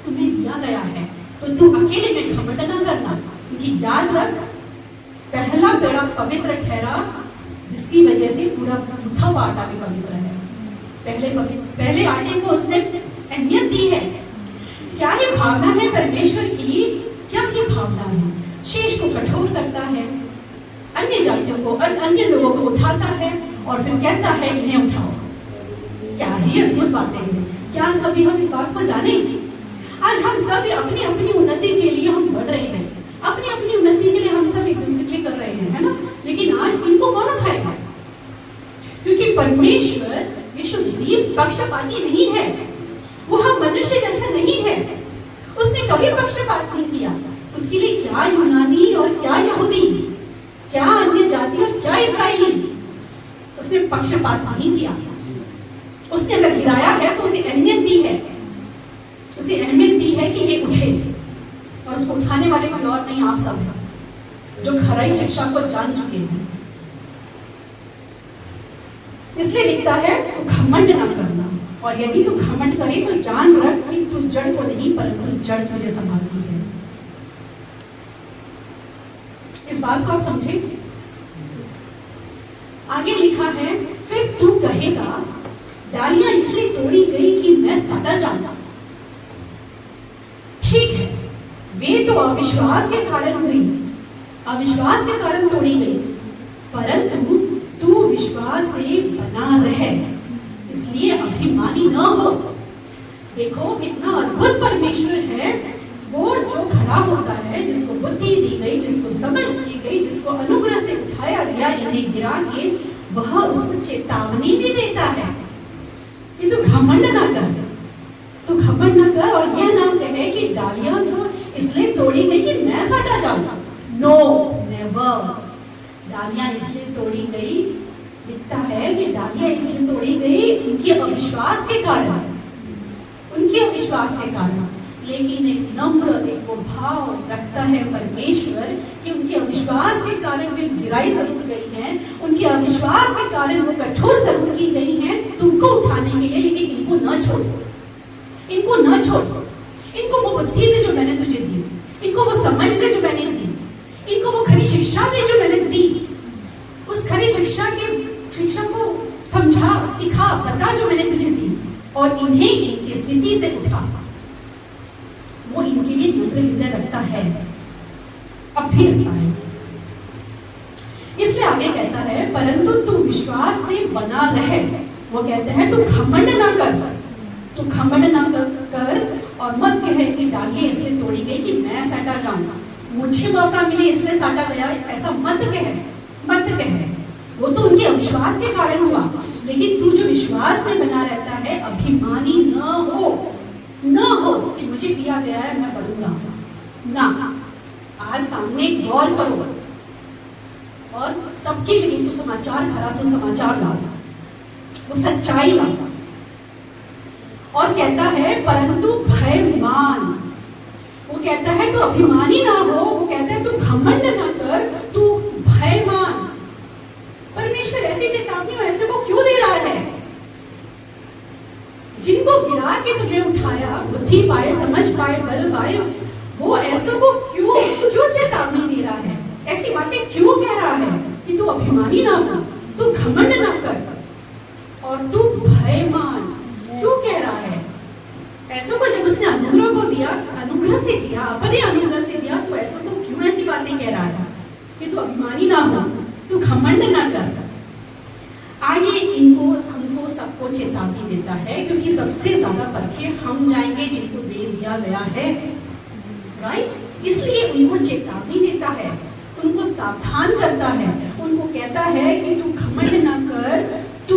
तुम्हें दिया गया है, तो तू अकेले में घमंड ना करना। क्योंकि याद रख, पहला पेड़ा पवित्र ठहरा, जिसकी वजह से पूरा गूंथा हुआ आटा भी पवित्र है। पहले आटे को उसने अहमियत दी है। क्या ही भावना है परमेश्वर की, क्या ही भावना है। शेष को कठोर करता है, अन्य जातियों को, अन्य लोगों को उठाता है और फिर कहता है इन्हें उठाओ। क्या ही अद्भुत बातें हैं। क्या कभी हम इस बात को जाने? आज हम सब अपनी अपनी उन्नति के लिए हम बढ़ रहे हैं, अपनी अपनी उन्नति के लिए हम सब एक दूसरे के लिए कर रहे हैं, है ना? लेकिन आज इनको कौन उठाएगा? क्योंकि परमेश्वर यीशु मसीह पक्षपाती नहीं है, वो हम मनुष्य जैसा नहीं है। उसने कभी पक्षपात नहीं किया। उसके लिए क्या यूनानी और क्या यहूदी, क्या अन्य जाति और क्या इस्राएली, उसने पक्षपात नहीं किया। उसने अगर गिराया है तो उसे अहमियत दी है, उसे अहमियत दी है कि ये उठे, और उसको उठाने वाले कोई और नहीं, आप सब हैं जो खराई शिक्षा को जान चुके हैं। इसलिए लिखता है तू घमंड ना करना, और यदि तू घमंड करे तो जान रख कि तू जड़ को नहीं परंतु जड़ तुझे संभालती है। इस बात को आप समझे? आगे लिखा है, फिर तू कहेगा डालियां इसलिए तोड़ी गई कि मैं साटा जाऊंगा। ठीक है, वे तो अविश्वास के कारण हुई, अविश्वास के कारण तोड़ी गई, परंतु तू विश्वास से बना रहे, इसलिए अभिमानी न हो। देखो कितना अद्भुत परमेश्वर है। वो जो खड़ा होता है, जिसको बुद्धि दी गई, जिसको समझ दी गई, जिसको अनुग्रह से उठाया गया, इन्हें गिरा के, वह उसको चेतावनी भी देता है कि तू घमंड ना कर, तू घमंड ना कर, और यह ना कहे कि डालियां तो इसलिए तोड़ी गई कि मैं साटा जाऊंगा। No never. डालियां इसलिए तोड़ी गई, दिखता है कि डालियां इसलिए तोड़ी गई उनके अविश्वास के कारण, उनके अविश्वास के कारण। लेकिन एक नम्र, एक वो भाव रखता है परमेश्वर कि उनके अविश्वास के कारण वे गिराई जरूर गई हैं, उनके अविश्वास के कारण वो कठोर जरूर की गई हैं तुमको उठाने के लिए, लेकिन इनको न छोड़, इनको न छोड़। इनको वो बुद्धि दे जो मैंने तुझे दी, इनको वो समझ दे जो मैंने दी, इनको वो खरी शिक्षा दे जो मैंने दी। उस खरी शिक्षा को समझा, सिखा, बता जो मैंने तुझे दी, और इन्हें इनकी स्थिति से उठा। वो इनके लिए नम्र हृदय रखता है, अब भी रखता है। इसलिए आगे कहता है, परंतु तू विश्वास से बना रहे। वो कहते हैं तू घमंड ना कर, तू घमंड ना कर, और मत कहे कि डालियां इसलिए तोड़ी गई कि मैं साटा जाऊंगा, मुझे मौका मिले इसलिए साटा गया, ऐसा मत कहे, मत कहे। वो तो उनके अविश्वास के कारण हुआ, लेकिन तू जो विश्वास में बना रहता है, अभिमानी न हो कि मुझे दिया गया है मैं बढ़ूंगा ना। आज सामने गौर करो और सबके लिए सुसमाचार, खरा सुसमाचार लाओ, वो सच्चाई लाओ। और कहता है परंतु भय मान। वो कहता है तू अभिमानी ना हो, वो कहता है तू घमंड ना कर, तू भय मान। परमेश्वर ऐसी चेतावनी ऐसे को क्यों दे रहा है? जिनको गिरा के तुम्हें उठाया, बुद्धि पाए, समझ पाए, बल पाए, वो ऐसे को क्यों चेतावनी दे रहा है? ऐसी बातें क्यों कह रहा है कि तू अभिमानी ना हो, तू घमंड ना कर, और तू भय मान। क्यों कह रहा है? ऐसों को जब उसने अनुग्रह को दिया, अनुग्रह से दिया, अपने अनुग्रह से दिया, तो ऐसों को क्यों ऐसी बातें कह रहा है कि तू अभिमानी ना हो, तू घमंड ना कर, इनको हमको सबको चेतावनी देता है, क्योंकि सबसे ज्यादा परखे हम जाएंगे जिनको दे दिया गया है, राइट? इसलिए उनको चेतावनी देता है, उनको सावधान करता है, उनको कहता है कि तू घमंड ना कर, तू,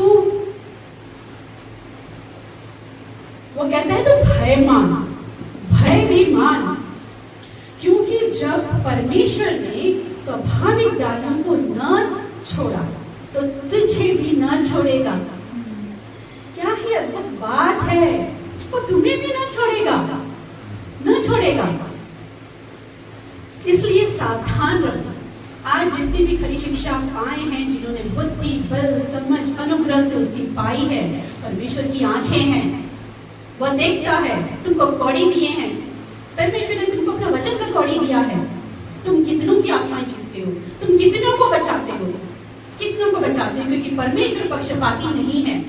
वो कहता है तू भय मान, भय भी मान, क्योंकि जब परमेश्वर ने स्वाभाविक डालियों को न छोड़ा तो तुझे भी ना छोड़ेगा। क्या ही अद्भुत बात है, वो तुम्हें भी ना छोड़ेगा, ना छोड़ेगा। इसलिए सावधान रहो। आज जितनी भी खरी शिक्षा पाए हैं, जिन्होंने बुद्धि, बल, समझ, अनुग्रह से उसकी पाई है, परमेश्वर की आंखें हैं, वह देखता है, तुमको कौड़ी दिए हैं, परमेश्वर ने तुमको अपना वचन का कौड़ी दिया है, तुम कितनों की आत्माएं जीतते हो, तुम कितनों को बचाते हो, कितनों को बचाते हो, क्योंकि परमेश्वर पक्षपाती नहीं है।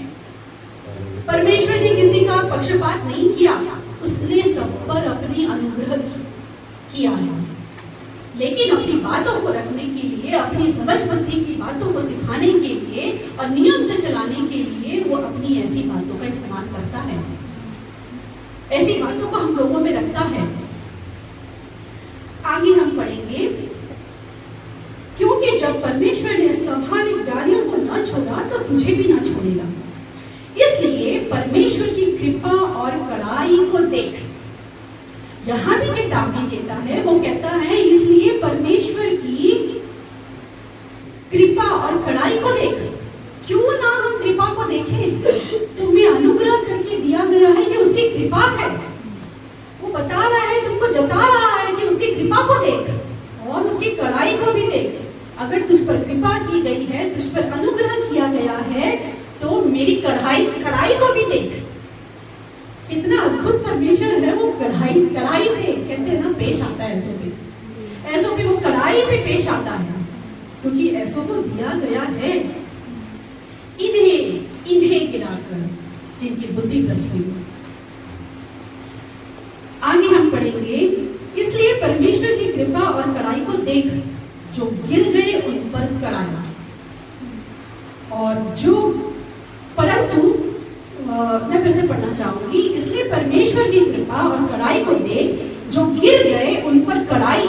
परमेश्वर ने किसी का पक्षपात नहीं किया, उसने सब पर अपनी अनुग्रह किया है, लेकिन अपनी बातों को रखने के लिए, अपनी समझ बुद्धि की बातों को सिखाने के लिए और नियम से चलाने के लिए वो अपनी ऐसी बातों का इस्तेमाल करता है, ऐसी बातों को हम लोगों में रखता है। आगे हम पढ़ेंगे, क्योंकि जब परमेश्वर ने स्वाभाविक डालियों को न छोड़ा तो तुझे भी ना छोड़ेगा। इसलिए परमेश्वर की कृपा और कड़ाई को देख। यहां भी चेतावनी देता है, वो कहता है इसलिए परमेश्वर की कृपा और कड़ाई को देख। क्यों ना हम कृपा को देखें? तुम्हें अनुग्रह करके दिया गया है, ये उसकी कृपा है। वो बता रहा है, तुमको जता रहा है कि उसकी कृपा को देख और उसकी कड़ाई को भी देख। अगर तुझ पर कृपा की गई है, तुझ पर अनुग्रह किया गया है, तो मेरी कड़ाई को भी देख। कितना अद्भुत परमेश्वर है। वो कड़ाई से कहते हैं ना, पेश आता है। ऐसों पे वो कड़ाई से पेश आता है, क्योंकि ऐसों को दिया गया है इन्हें गिराकर जिनकी बुद्धि भ्रष्ट हुई। आगे हम पढ़ेंगे, इसलिए परमेश्वर की कृपा और कड़ाई को देख, जो गिर गए उन पर कड़ाई, और जो परंतु मैं फिर से पढ़ना चाहूंगी, इसलिए परमेश्वर की कृपा और कड़ाई को देख, जो गिर गए उन पर कड़ाई,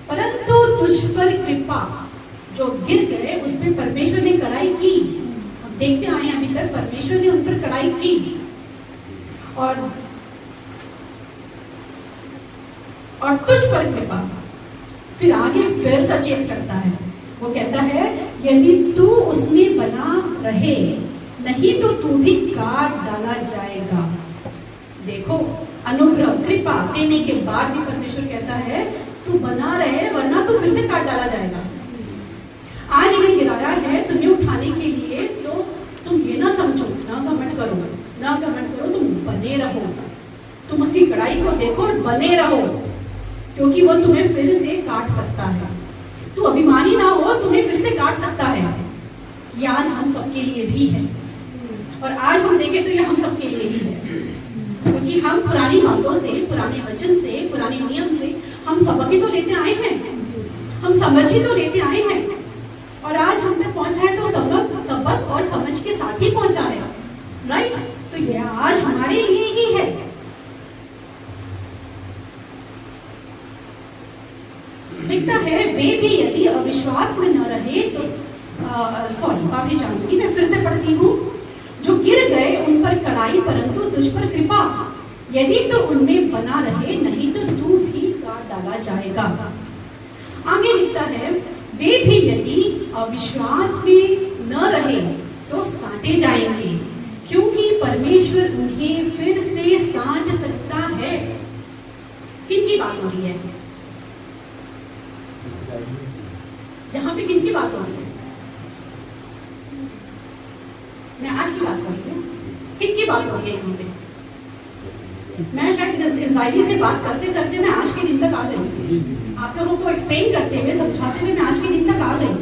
परंतु तुझ पर कृपा। जो गिर गए उस पर परमेश्वर ने कड़ाई की। हम देखते आए अभी तक परमेश्वर ने उन पर कड़ाई की। और तुझ पर कृपा। फिर आगे फिर सचेत करता है, वो कहता है यदि तू उसमें बना रहे, नहीं तो तू भी काट डाला जाएगा। देखो, अनुग्रह कृपा देने के बाद भी परमेश्वर कहता है तू बना रहे, वरना तू फिर से काट डाला जाएगा। आज इन्हें गिराया है तुम्हें उठाने के लिए, तो तुम ये ना समझो, ना घमंड करो, तुम बने रहो, तुम उसकी कड़ाई को देखो और बने रहो, क्योंकि वो तुम्हें फिर से काट सकता है। तू अभिमानी ना हो, तुम्हें फिर से काट सकता है। ये आज हम सबके लिए भी है, और आज हम देखें तो ये हम सबके लिए ही है, क्योंकि हम पुरानी बातों से, पुराने वचन से, पुराने नियम से हम सबक ही तो लेते आए हैं, हम समझ ही तो लेते आए हैं, और आज हम तक पहुंचा है तो सबक और समझ के साथ ही पहुंचा है, राइट? तो ये आज हमारे लिए ही है। लिखता है, वे भी यदि अविश्वास में न रहे तो माफी चाहूंगी, मैं फिर से पढ़ती हूँ, जो गिर गए उन पर कड़ाई, परंतु तुझ पर कृपा, यदि तो उनमें बना रहे, नहीं तो तू भी काट डाला जाएगा। आगे लिखता है, वे भी यदि अविश्वास में न रहे तो साटे जाएंगे, क्योंकि परमेश्वर उन्हें फिर से साट सकता है। किन की बात हो रही है यहाँ पे? किन की बात हो रही है? मैं आज की बात कर रही हूँ। किन की बात हो रही है यहाँ पे? मैं शायद इजराइली से बात करते करते मैं आज के दिन तक आ गई। आप लोगों को एक्सप्लेन करते हुए, समझाते हुए मैं आज के दिन तक आ गई।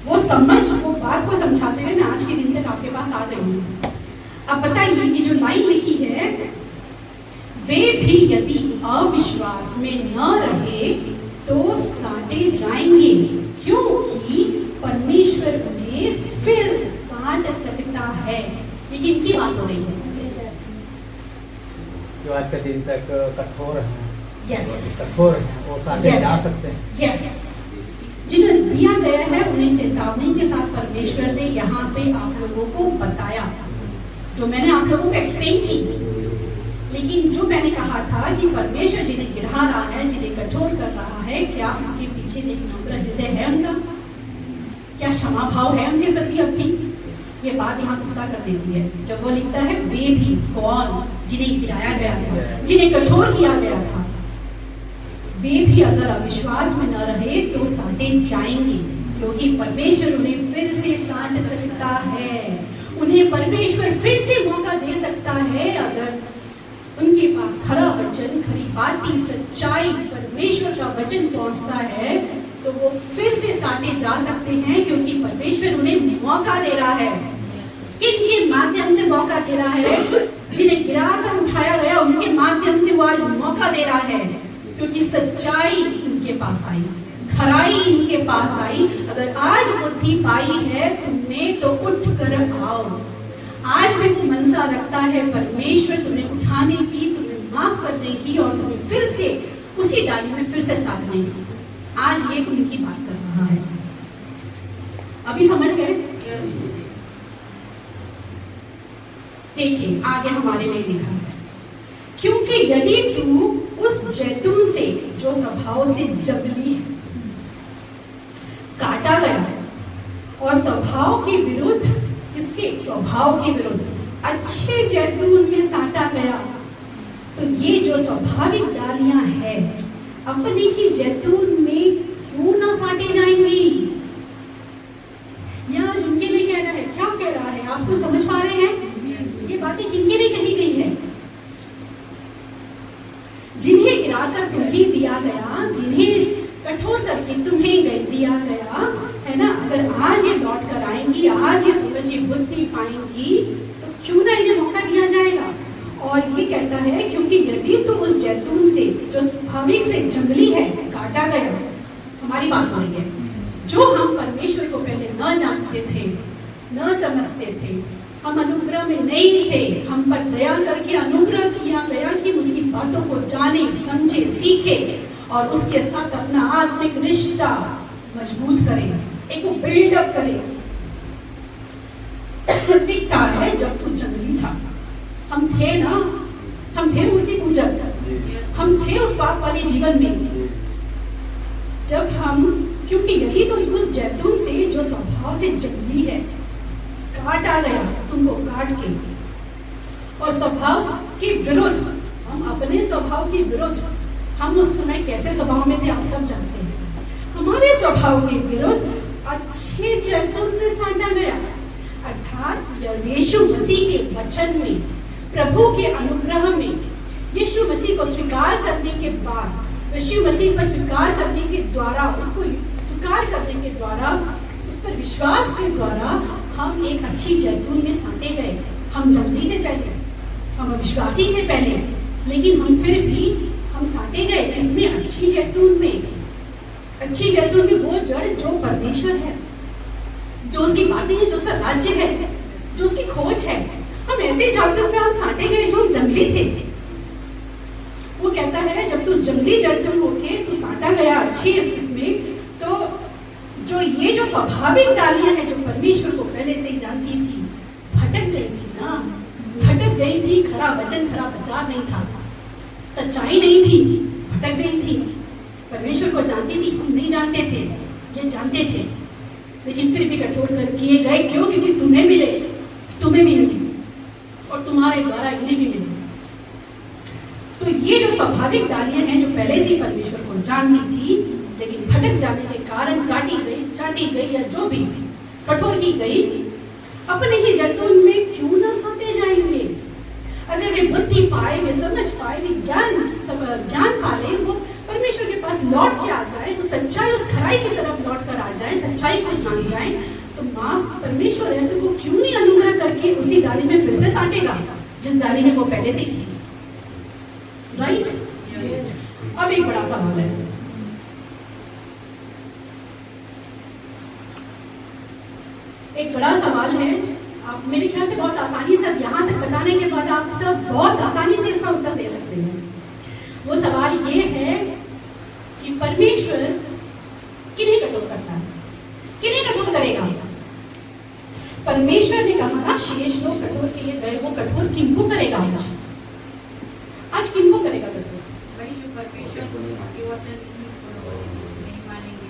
वो बात को समझाते हुए मैं आज के दिन तक आपके पास आ गई हूँ। अब बताइए, ये जो लाइन लिखी है, वे भी यदि अविश्वास में न रहे तो साटे जाएंगे, क्योंकि परमेश्वर उन्हें फिर साट सकता सकता है। ये किनकी बात हो रही है? जो आज के दिन तक कठोर हैं, यस, कठोर हैं, वो साटे Yes. जा सकते हैं। यस, जिन्हें दिया गया है उन्हें चेतावनी के साथ परमेश्वर ने यहाँ पे आप लोगों को बताया, जो मैंने आप लोगों को एक्सप्लेन की। लेकिन जो मैंने कहा था कि परमेश्वर जिन्हें गिरा रहा है, जिन्हें कठोर कर रहा है, क्या उनके पीछे एक नम्र हृदय है उनका? क्या क्षमा भाव है उनके प्रति? अब भी ये बात यहाँ पता कर देती है जब वो लिखता है वे भी कौन जिन्हें गिराया गया था, जिन्हें कठोर किया गया था, वे भी अगर अविश्वास में न रहे तो साटे जाएंगे, क्योंकि परमेश्वर उन्हें फिर से साट सकता है। उन्हें परमेश्वर फिर से मौका दे सकता है। अगर उनके पास खरा वचन, खरी बाती, सच्चाई, परमेश्वर का वचन पहुंचता है तो वो फिर से साटे जा सकते हैं, क्योंकि परमेश्वर उन्हें मौका दे रहा है। किनके माध्यम से मौका दे रहा है? जिन्हें गिरा कर उठाया गया उनके माध्यम से वो आज मौका दे रहा है, क्योंकि सच्चाई इनके पास आई, खराई इनके पास आई। अगर आज बुद्धि पाई है तुमने तो उठ कर आओ। आज भी वो मनसा रखता है परमेश्वर तुम्हें उठाने की, तुम्हें माफ करने की और तुम्हें फिर से उसी डाली में फिर से साधने की। आज ये उनकी बात कर रहा है। अभी समझ गए? देखिए आगे हमारे लिए लिखा है, क्योंकि यदि तू उस जैतून से जो स्वभाव से जंगली है, काटा गया और स्वभाव के विरुद्ध, किसके स्वभाव के विरुद्ध अच्छे जैतून में साटा गया, तो ये जो स्वाभाविक डालियां हैं अपने ही जैतून में क्यों ना साटे जाएंगी? यह आज उनके लिए कह रहा है। क्या कह रहा है? आप कुछ समझ पा रहे हैं? ये बातें किनके लिए कही गई है? जिन्हें गिराकर तुम्हें दिया गया, जिन्हें कठोर करके तुम्हें दिया गया है ना, अगर आज ये लौट कर आएंगी, आज ये समझ बुद्धि पाएंगी, तो क्यों ना इन्हें मौका दिया जाएगा। और ये कहता है क्योंकि यदि तो उस जैतून से जो स्वाभाविक से जंगली है काटा गया, हमारी बात हो रही है, जो हम परमेश्वर को पहले न जानते थे, न समझते थे, हम अनुग्रह में नहीं थे, हम पर दया करके अनुग्रह किया गया कि उसकी बातों को जाने, समझे, सीखे और उसके साथ अपना आत्मिक रिश्ता मजबूत करें, एक वो बिल्डअप करें। लिखता है जब तू जंगली था, हम थे ना, हम थे मूर्ति पूजक, हम थे उस पाप वाले जीवन में। जब हम, क्योंकि यदि तो उस जैतून से जो स्वभाव से जंगली है काटा गया, तुमको काट के, और स्वभाव के विरुद्ध, हम अपने स्वभाव के विरुद्ध, हम उस समय कैसे स्वभाव में थे आप सब जानते हैं, हमारे स्वभाव के विरुद्ध अच्छे जैतून में साटा गया, अर्थात यीशु मसीह के वचन में, प्रभु के अनुग्रह में, यीशु मसीह को स्वीकार करने के बाद, यीशु मसीह पर स्वीकार करने के द्वारा, उसको स्वीकार करने के द्वारा, उस पर विश्वास के द्वारा हम एक अच्छी जैतून में साटे गए। हम जंगली थे पहले, हम अविश्वासी थे पहले, लेकिन हम फिर भी हम साटे गए किसमें? अच्छी जैतून में। अच्छी जैतून में वो जड़ जो परमेश्वर है, जो उसकी बातें हैं, जो उसका राज्य है, जो उसकी खोज है। हम ऐसे जैतून में हम साटे गए जो हम जंगली थे। वो कहता है जब तू जंगली जैतून होके तू साटा गया अच्छी इसमें, तो जो ये जो स्वाभाविक डालियां हैं जो परमेश्वर को पहले से ही जानती थी, भटक गई थी ना, भटक गई थी। खरा वचन, खरा विचार नहीं था, सच्चाई नहीं थी, भटक गई थी। परमेश्वर को जानती थी, हम नहीं जानते थे, ये जानते थे, लेकिन फिर भी कठोर कर किए गए। क्यों? क्योंकि तुम्हें मिले, तुम्हें भी मिले और तुम्हारे द्वारा इन्हें भी मिले। तो ये जो स्वाभाविक डालियां हैं जो पहले से ही परमेश्वर को जानती थी, लेकिन भटक जाने के कारण काटी गई, चाटी गई या जो भी कठोर की गई, अपने ही जैतून में क्यों ना साटे जाएंगे? अगर वे बुद्धि पाए, वे समझ पाए, वे ज्ञान पाले, वो परमेश्वर के पास लौट के आ जाए, वो सच्चाई, उस खराई की तरफ लौट कर आ जाए, सच्चाई को जान जाए, तो माफ परमेश्वर ऐसे को क्यों नहीं अनुग्रह करके उसी डाली में फिर से साटेगा जिस डाली में वो पहले से थी। राइट? अब एक बड़ा सवाल है, एक बड़ा सवाल है, आप मेरे ख्याल से बहुत आसानी से, अब यहाँ तक बताने के बाद आप सब बहुत आसानी से इसका उत्तर दे सकते हैं। वो सवाल ये है कि परमेश्वर किन्हें कठोर करता है, किन्हें कठोर करेगा? परमेश्वर ने कहा ना शेष लोग कठोर किए गए, वो कठोर किनको करेगा? आज किनको करेगा कठोर? वही जो परमेश्वर के वचन नहीं मानेंगे।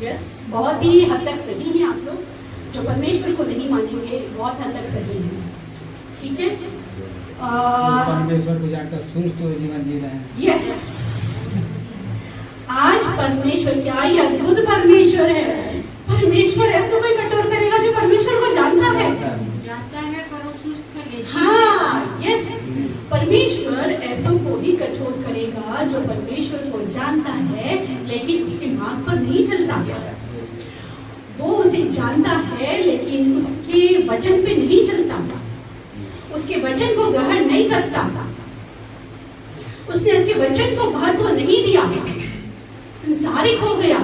यस, बहुत ही हद तक सही है आप लोग। जो परमेश्वर को नहीं मानेंगे बहुत हद तक सही है, ठीक है। परमेश्वर को जानकर सुस्त जीवन जी रहे हैं। यस, आज परमेश्वर, क्या ये अद्भुत परमेश्वर है। परमेश्वर ऐसे कोई कठोर करेगा जो परमेश्वर को जानता है पर वो सुस्त है। हाँ, यस, परमेश्वर ऐसों को भी कठोर करेगा जो परमेश्वर को जानता है लेकिन उसके मार्ग पर नहीं चलता। वो उसे जानता है लेकिन उसके वचन पे नहीं चलता, उसके वचन को ग्रहण नहीं करता, उसने उसके वचन को महत्व नहीं दिया, संसारिक हो गया।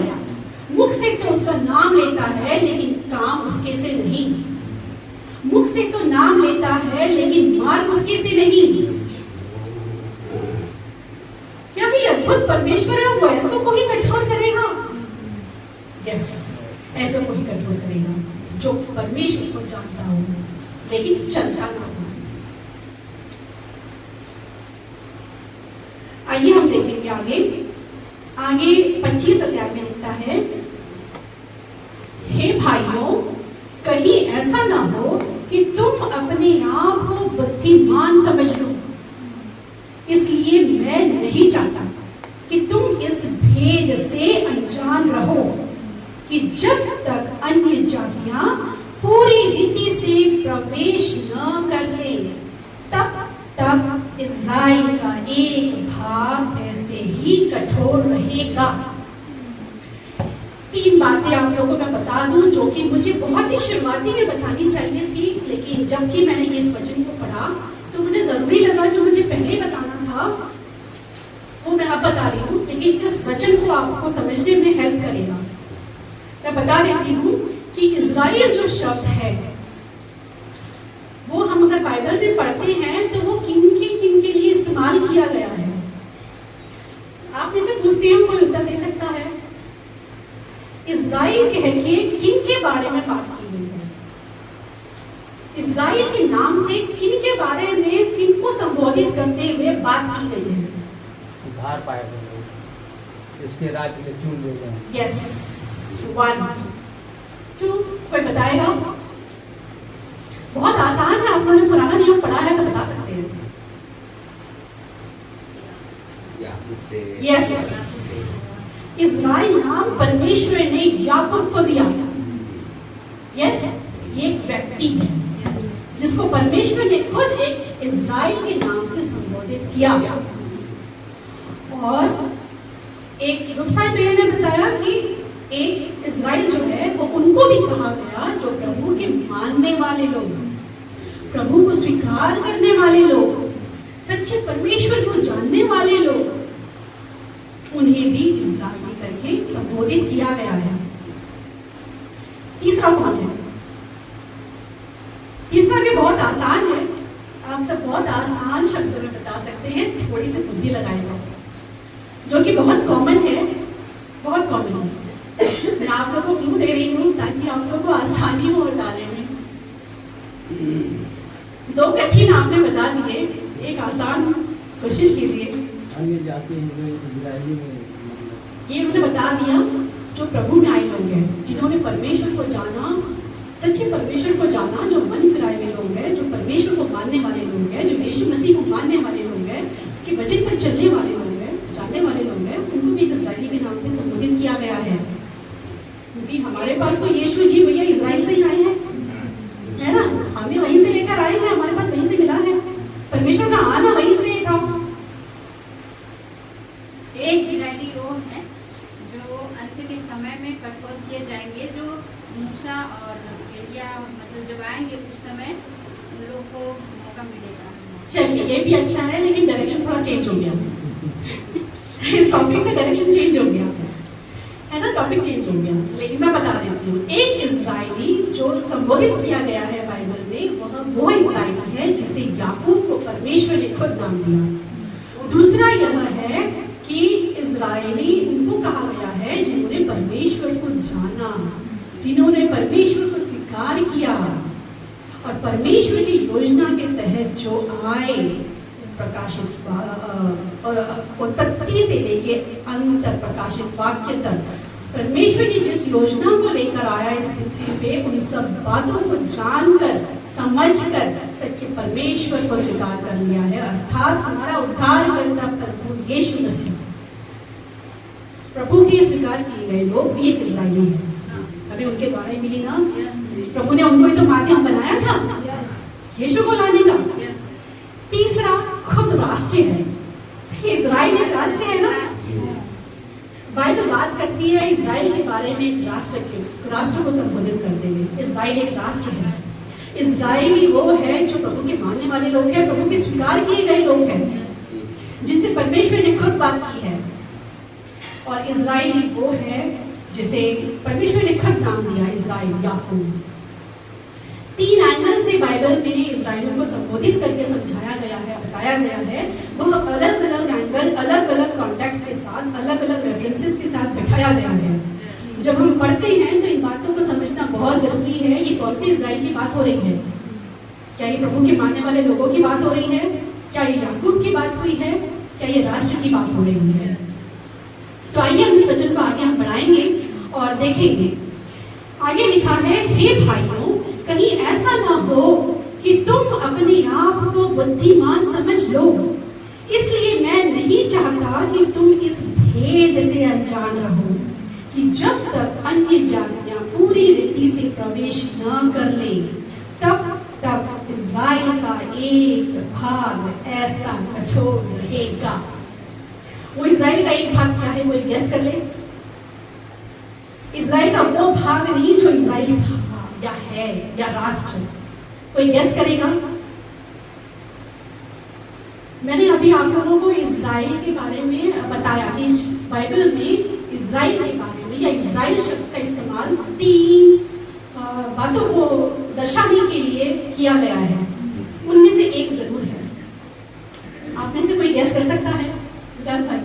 मुख से तो उसका नाम लेता है लेकिन काम उसके से नहीं, मुख से तो नाम लेता है लेकिन मार्ग उसके से नहीं। क्या ही अद्भुत परमेश्वर है, वो ऐसों को ही कठोर करेगा। यस, ऐसों को ही कठोर करेगा जो परमेश्वर को जानता हो लेकिन चलता ना हो। आइए हम देखेंगे आगे 25 अध्याय में लिखता है, हे भाइयों, कहीं ऐसा ना हो कि तुम अपने आप को बुद्धिमान समझ लो, इसलिए मैं नहीं चाहता कि तुम इस भेद से अनजान रहो कि जब तक अन्य जातियां पूरी रीति से प्रवेश न कर ले तब तक इस्राएल का एक भाग ऐसे ही कठोर रहेगा। 3 बातें आप लोगों को मैं बता दूं जो कि मुझे बहुत ही शुरुआती में बतानी चाहिए थी, लेकिन जबकि मैंने इस वचन को पढ़ा तो मुझे जरूरी लगा जो मुझे पहले बताना था वो मैं अब बता रही हूँ, लेकिन इस वचन को आपको समझने में हेल्प करेगा। मैं बता देती हूँ कि इज़राइल जो शब्द है वो हम अगर बाइबल में पढ़ते हैं तो वो किन के लिए इस्तेमाल किया गया है। आप में से पूछते हैं, कोई उत्तर दे सकता है? इज़राइल कह के किन के बारे में बात की गई है? इज़राइल के नाम से किन के बारे में, किन को संबोधित करते हुए बात की गई है? उद्धार पाए हुए लोग, इसके राज्य में चुन लिए गए। यस, 1 2 कोई बताएगा? बहुत आसान है, आप लोगों ने पुराना नियम पढ़ा है तो बता सकते हैं। यस, इज़राइल नाम परमेश्वर ने याकूब को दिया। यस, ये एक व्यक्ति है जिसको परमेश्वर ने खुद एक इज़राइल के नाम से संबोधित किया। और एक रुपसाई भैया ने बताया कि एक इज़राइल जो है वो उनको भी कहा गया जो प्रभु के मानने वाले लोग, प्रभु को स्वीकार करने वाले लोग, सच्चे परमेश्वर को जानने वाले लोग, उन्हें भी इज़राइली करके संबोधित किया गया है। तीसरा कौन है? तीसरा भी बहुत आसान है, आप सब बहुत आसान शब्दों में बता सकते हैं, थोड़ी सी बुद्धि लगाएगा, जो कि बहुत कॉमन है, बहुत कॉमन है। मैं आप लोगों को क्लू दे रही हूँ ताकि आप लोगों को आसानी हो बताने में। 2 कठिन आपने बता दिए, एक आसान कोशिश कीजिए। अन्य जाति इजरायली में ये उन्होंने बता दिया जो प्रभु में आए लोग हैं, जिन्होंने परमेश्वर को जाना, सच्चे परमेश्वर को जाना, जो मन फिराए हुए लोग हैं, जो परमेश्वर को मानने वाले लोग हैं, जो यीशु मसीह को मानने वाले लोग हैं, उसके वचन पर चलने वाले लोग हैं, जानने वाले लोग हैं, उनको भी इज़राइली के नाम पे संबोधित किया गया है। क्योंकि हमारे पास तो यीशु जी भैया इज़राइल से ही आए हैं, है ना, हमें वहीं से लेकर आए हैं, हमारे पास वहीं से मिला है, परमेश्वर का आना वहीं से था। एक इज़राइली वो है जो अंत के समय में कठोर किए जाएंगे, जो मूसा और एलिया मतलब जब आएंगे उस समय उन लोगों को मौका मिलेगा। चलिए, ये भी अच्छा है, लेकिन डायरेक्शन थोड़ा चेंज हो गया इस टॉपिक से डायरेक्शन चेंज हो गया है ना, टॉपिक चेंज हो गया। लेकिन मैं बता देती हूँ, एक इज़राइली जो संबोधित किया गया है वो इजराइली है जिसे याकूब को परमेश्वर ने खुद नाम दिया। दूसरा यह है कि इजराइली उनको कहा गया है जिन्होंने परमेश्वर को जाना, जिन्होंने परमेश्वर को स्वीकार किया और परमेश्वर की योजना के तहत जो आए, प्रकाशित उत्पत्ति से लेके अंत तक, प्रकाशित वाक्य तक, परमेश्वर ने जिस योजना को लेकर आया इस पृथ्वी पे, उन सब बातों को जानकर समझकर सच्चे परमेश्वर को स्वीकार कर लिया है, अर्थात हमारा उद्धारकर्ता प्रभु यीशु मसीह। प्रभु के स्वीकार किए गए लोग भी एक इजराइली है। अभी उनके द्वारा मिली ना, प्रभु ने उनको ही तो माध्यम बनाया था यीशु को लाने का। तीसरा खुद राष्ट्रीय है, इजराइल एक राष्ट्र है ना। बाइबल बात करती है इजराइल के बारे में एक राष्ट्र को संबोधित करते हुए। इजराइल एक राष्ट्र है। इजराइली वो है जो प्रभु के मानने वाले लोग हैं, प्रभु के स्वीकार किए गए लोग हैं, जिनसे परमेश्वर ने खुद बात की है। और इजराइली वो है जिसे परमेश्वर ने खुद नाम दिया, इजराइल, याकूब। 3 एंगल से बाइबल में इजराइलियों को संबोधित करके समझाया गया है, बताया गया है। वह अलग अलग एंगल, अलग अलग कॉन्टेक्स्ट के साथ, अलग अलग रेफरेंसेस के साथ बैठाया गया है। जब हम पढ़ते हैं तो इन बातों को समझना बहुत जरूरी है। ये कौन सी इजराइल की बात हो रही है? क्या ये प्रभु के मानने वाले लोगों की बात हो रही है? क्या ये याकूब की बात हुई है? क्या ये राष्ट्र की बात हो रही है? तो आइए हम इस वचन को आगे हम बढ़ाएंगे और देखेंगे। आगे लिखा है, हे भाइयों, कहीं ऐसा ना हो कि तुम अपने आप को बुद्धिमान समझ लो, इसलिए मैं नहीं चाहता कि तुम इस भेद से अनजान रहो कि जब तक अन्य जातियां पूरी रीति से प्रवेश न कर ले, तब तक इजराइल का एक भाग ऐसा कठोर रहेगा। वो इजराइल का एक भाग क्या है? वो गेस कर ले। इजराइल का वो भाग नहीं जो इजराइल या है या राष्ट्र, कोई गेस करेगा? मैंने अभी आप लोगों को इजराइल के बारे में बताया कि बाइबल में इजराइल के बारे में या इजराइल शब्द का इस्तेमाल 3 बातों को दर्शाने के लिए किया गया है। उनमें से एक जरूर है। आप में से कोई गेस कर सकता है? विकास भाई,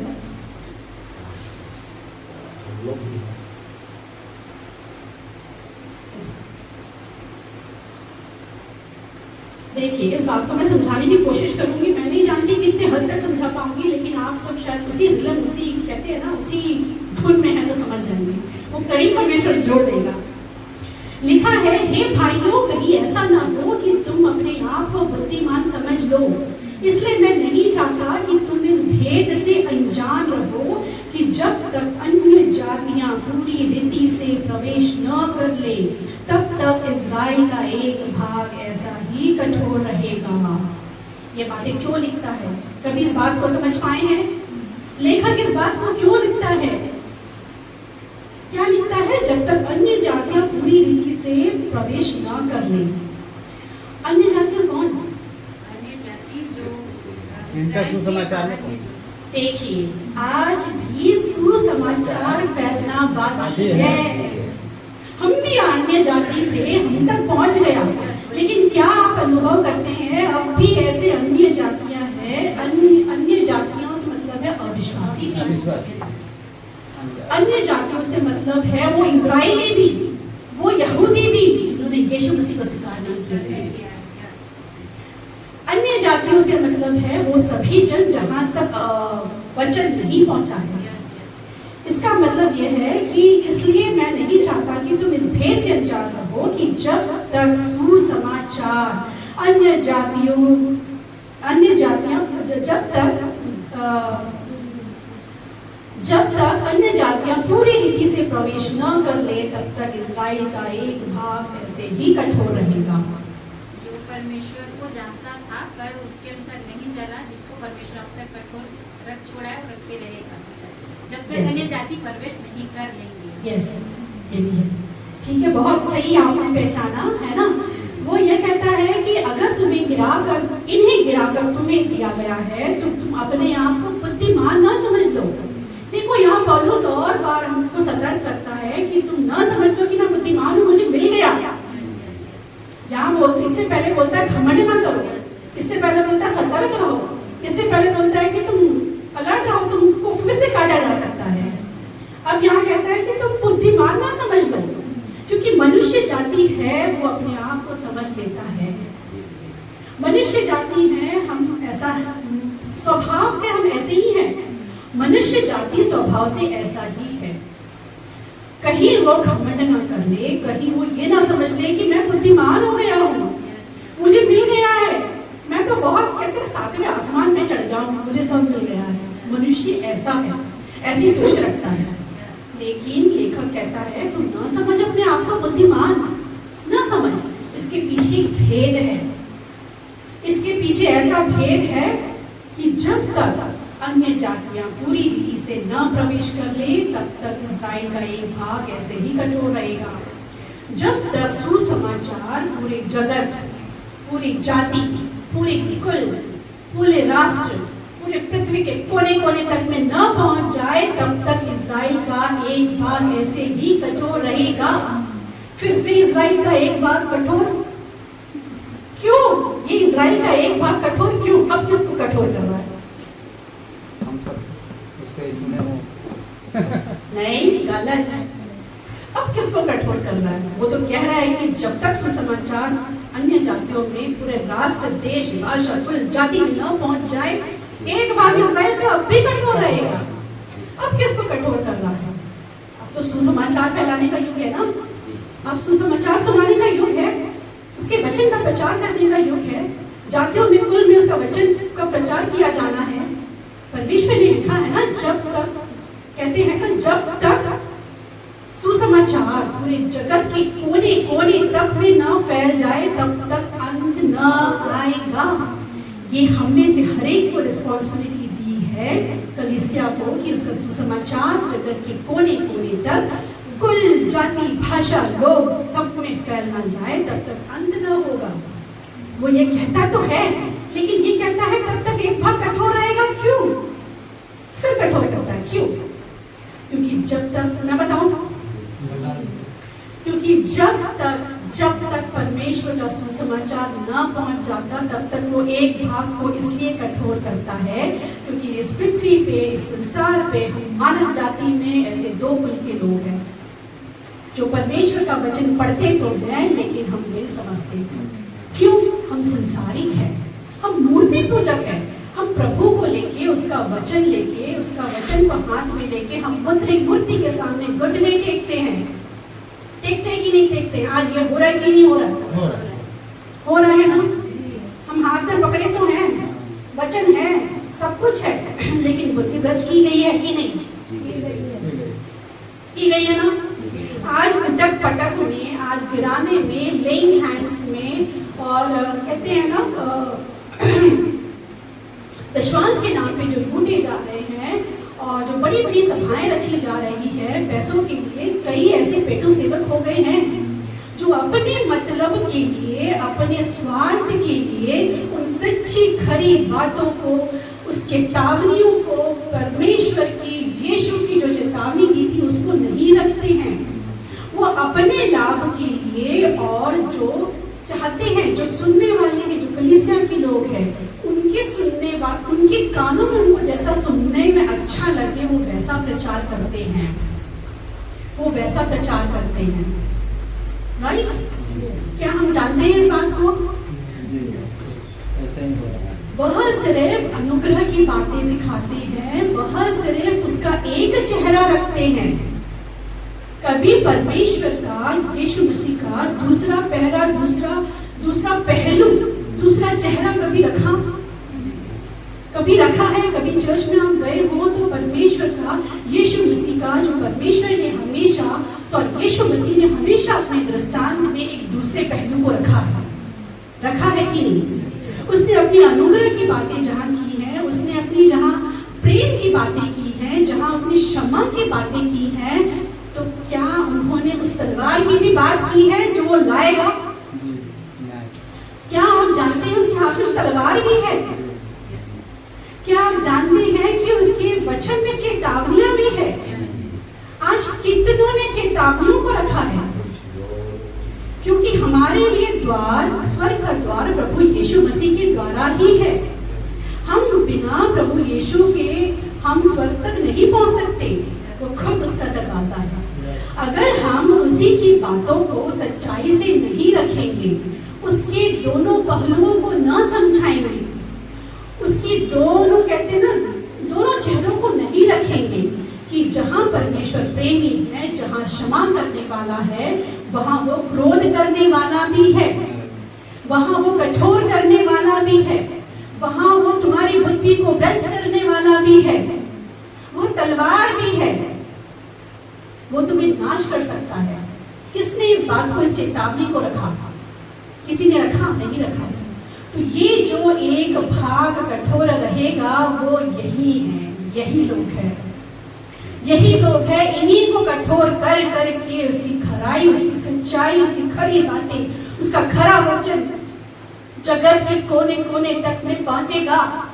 देखिए, इस बात को मैं समझाने की कोशिश करूंगी। मैं नहीं जानती कितने हद तक समझा पाऊंगी, लेकिन आप सब शायद उसी रिदम, उसी कहते हैं ना, उसी धुन में है तो समझ जाएंगे। वो कड़ी परमेश्वर जोड़ देगा। लिखा है, हे भाइयों, कहीं ऐसा ना हो कि तुम अपने आप को बुद्धिमान समझ लो, इसलिए मैं नहीं चाहता कि तुम इस भेद से अनजान रहो कि जब तक अन्य जातियां पूरी रीति से प्रवेश न कर ले, तब तक इजराइल का एक भाग ऐसा ही कठोर रहेगा। ये बातें क्यों लिखता है? कभी इस बात को समझ पाए हैं? लेखक इस बात को क्यों लिखता है? क्या लिखता है? जब तक अन्य जातियां पूरी रीति से प्रवेश न कर ले। अन्य जातियां कौन? अन्य जाति जो इनका सुसमाचार में देखिए, आज भी सुसमाचार फैलना बाकी है। हम भी अन्य जाति थे, हम तक पहुंच गया, लेकिन क्या आप अनुभव करते हैं अब भी ऐसे अन्य जातियां हैं? अन्य जातियों से मतलब है अविश्वासी भी। अन्य जातियों से मतलब है वो इजराइली भी, वो यहूदी भी जिन्होंने यीशु मसीह को स्वीकार नहीं किया। अन्य जातियों से मतलब है वो सभी जन जहां तक वचन नहीं पहुंचा है। इसका मतलब यह है कि इसलिए मैं नहीं चाहता कि तुम इस भेद से अनजान रहो कि जब तक सुसमाचार अन्य जातियां जब तक अन्य जातियां पूरी रीति से प्रवेश न कर ले, तब तक इजराइल का एक भाग ऐसे ही कठोर रहेगा। जो परमेश्वर को जानता था पर उसके अनुसार नहीं चला, जिसको परमेश्वर अब तक कठोर रख छोड़ा है और रखते रहेगा जब तक अन्य जाति प्रवेश नहीं कर लेंगे। यस, ये भी है। ठीक है, बहुत सही आपने पहचाना है ना। वो ये कहता है कि अगर तुम्हें इन्हें गिराकर तुम्हें दिया गया है तो तुम अपने आप को बुद्धिमान ना समझ लो। देखो, यहाँ पौलुस और बार हमको सतर्क करता है कि तुम न समझ लो कि मैं बुद्धिमान हूँ, मुझे मिल गया। यहाँ इससे पहले बोलता है घमंड मत करो, इससे पहले बोलता है सतर्क रहो, इससे पहले बोलता है कि तुम अलर्ट रहो, तुमको फिर से काटा जा सकता है। अब यहाँ कहता है कि तुम बुद्धिमान ना समझ लो, क्योंकि मनुष्य जाति है वो अपने आप को समझ लेता है। मनुष्य जाति है, हम ऐसा स्वभाव से हम ऐसे ही हैं। मनुष्य जाति स्वभाव से ऐसा ही है। कहीं वो घमंड ना कर ले, कहीं वो ये ना समझ ले कि मैं बुद्धिमान हो गया हूँ, मुझे मिल गया है, मैं तो बहुत कहते हैं 7वें आसमान में चढ़ जाऊं, मुझे सब मिल गया है। मनुष्य ऐसा है, ऐसी सोच रखता है। लेकिन लेखक कहता है तुम ना समझ अपने आप को बुद्धिमान, ना समझ। इसके पीछे एक भेद है, इसके पीछे ऐसा भेद है कि जब तक अन्य जातियां पूरी रीति से न प्रवेश कर ले तब तक इस्राएल का एक भाग ऐसे ही कठोर रहेगा। जब तक सुसमाचार पूरे जगत, पूरी जाति, पूरे कुल, पूरे राष्ट्र, पूरे पृथ्वी के कोने कोने तक में न पहुंच जाए तब तक इस्राएल का एक भाग ऐसे ही कठोर रहेगा। फिर से इस्राएल का एक भाग कठोर क्यों? ये इस्राएल का एक भाग कठोर क्यों? अब किसको कठोर कर रहा है? हम सब उसके चुने हो। नहीं, गलत। अब किसको कठोर कर रहा है? वो तो कह रहा है कि जब तक सुसमाचार अन्य जातियों में, पूरे राष्ट्र, देश, भाषा, कुल जाति में न पहुंच जाए, एक भाग इस्राएल का अब भी कठोर रहेगा। अब किसको कठोर कर रहा है? अब तो सुसमाचार फैलाने का युग है ना, अब सुसमाचार सुनाने का युग है, उसके वचन का प्रचार करने का युग है। जातियों में, कुल में उसका वचन का प्रचार किया जाना है। परमेश्वर ने लिखा है ना, जब तक, कहते हैं ना, जब तक सुसमाचार पूरे जगत के कोने कोने तक में ना फैल जाए तब तक अंत ना आएगा। ये हम में से हर एक को रिस्पॉन्सिबिलिटी दी है कलीसिया को कि उसका सुसमाचार जगत के कोने कोने तक, कुल जाति, भाषा, लोग सब में फैलना जाए तब तक अंत ना होगा। वो ये कहता तो है, लेकिन ये कहता है तब तक एक भाग कठोर रहेगा। क्यों? फिर कठोर करता है क्यों? क्योंकि जब तक, मैं बताऊं, क्योंकि जब तक परमेश्वर का सुसमाचार ना पहुंच जाता तब तक वो एक भाग को इसलिए कठोर करता है क्योंकि इस पृथ्वी पे, इस संसार पे, हम मानव जाति में ऐसे दो कुल के लोग हैं जो परमेश्वर का वचन पढ़ते तो हैं लेकिन हम नहीं समझते। क्यों? हम संसारिक हैं, हम मूर्ति पूजक हैं। हम प्रभु को लेके, उसका वचन लेके, उसका वचन को हाथ में लेके हम मूर्ति के सामने घुटने टेकते हैं। टेकते हैं कि नहीं टेकते? आज ये हो रहा है कि नहीं हो रहा? हो रहा है ना। हम हाथ में पकड़े तो हैं, वचन है, सब कुछ है, लेकिन बुद्धि भ्रष्ट की गई है कि नहीं? की गई है ना। आज उटक पटक में, आज गिराने में, लेइंग हैंड्स में, और कहते हैं ना दशवांश के नाम पे जो लूटे जा रहे हैं और जो बड़ी बड़ी सभाएं रखी जा रही है पैसों के लिए, कई ऐसे पेटू सेवक हो गए हैं जो अपने मतलब के लिए, अपने स्वार्थ के लिए उन सच्ची खरी बातों को, उस चेतावनियों को, परमेश्वर की, यीशु की जो चेतावनी दी थी उसको नहीं रखते हैं। वो अपने लाभ के लिए, और जो चाहते हैं, जो सुनने वाले हैं, जो कलीसिया के लोग हैं, उनके उनके कानों में उनको जैसा सुनने में अच्छा लगे वो वैसा प्रचार करते हैं, वो वैसा प्रचार करते हैं। राइट? क्या हम जानते हैं इस बात को? वह सिर्फ अनुग्रह की बातें सिखाते हैं, वह सिर्फ उसका एक चेहरा रखते हैं। कभी परमेश्वर का, यीशु मसीह का दूसरा पहरा, दूसरा पहलू, दूसरा चेहरा कभी रखा है? कभी चर्च में आप गए हो तो परमेश्वर का, यीशु मसीह का, जो परमेश्वर ने हमेशा, यीशु मसीह ने हमेशा अपने दृष्टांत में एक दूसरे पहलू को रखा है कि नहीं? उसने अपनी अनुग्रह की बातें जहाँ की हैं, उसने अपनी जहाँ प्रेम की बातें की हैं, जहाँ उसने क्षमा की बातें की हैं, तो क्या उन्होंने उस तलवार की भी बात की है जो वो लाएगा? क्या आप जानते हैं उसके हाथ में तलवार भी है? क्या आप जानते हैं कि उसके वचन में चेतावनियां भी है? आज कितनों ने चेतावनियों को रखा है, क्योंकि हमारे लिए द्वार, स्वर्ग का द्वार प्रभु यीशु मसीह के द्वारा ही है। हम बिना प्रभु यीशु के हम स्वर्ग तक नहीं पहुंच सकते, वो खुद उसका दरवाजा है। अगर हम उसी की बातों को सच्चाई से नहीं रखेंगे, उसके दोनों पहलुओं को न समझाएंगे, उसकी दोनों कहते हैं ना, दोनों चेहरों को नहीं रखेंगे कि जहां परमेश्वर प्रेमी है, जहां क्षमा करने वाला है, वहां वो क्रोध करने वाला भी है, वहां वो कठोर करने वाला भी है, वहां वो तुम्हारी बुद्धि को भ्रष्ट करने वाला भी है, वो तलवार भी है, वो तुम्हें नाश कर सकता है। किसने इस बात को, इस चेतावनी को रखा? किसी ने रखा? नहीं रखा। तो ये जो एक भाग कठोर रहेगा वो यही है, यही लोग है, यही लोग है। इन्हीं को कठोर कर करके उसकी खराई, उसकी सच्चाई, उसकी खरी बातें, उसका खरा वचन जगत के कोने कोने तक में पहुंचेगा।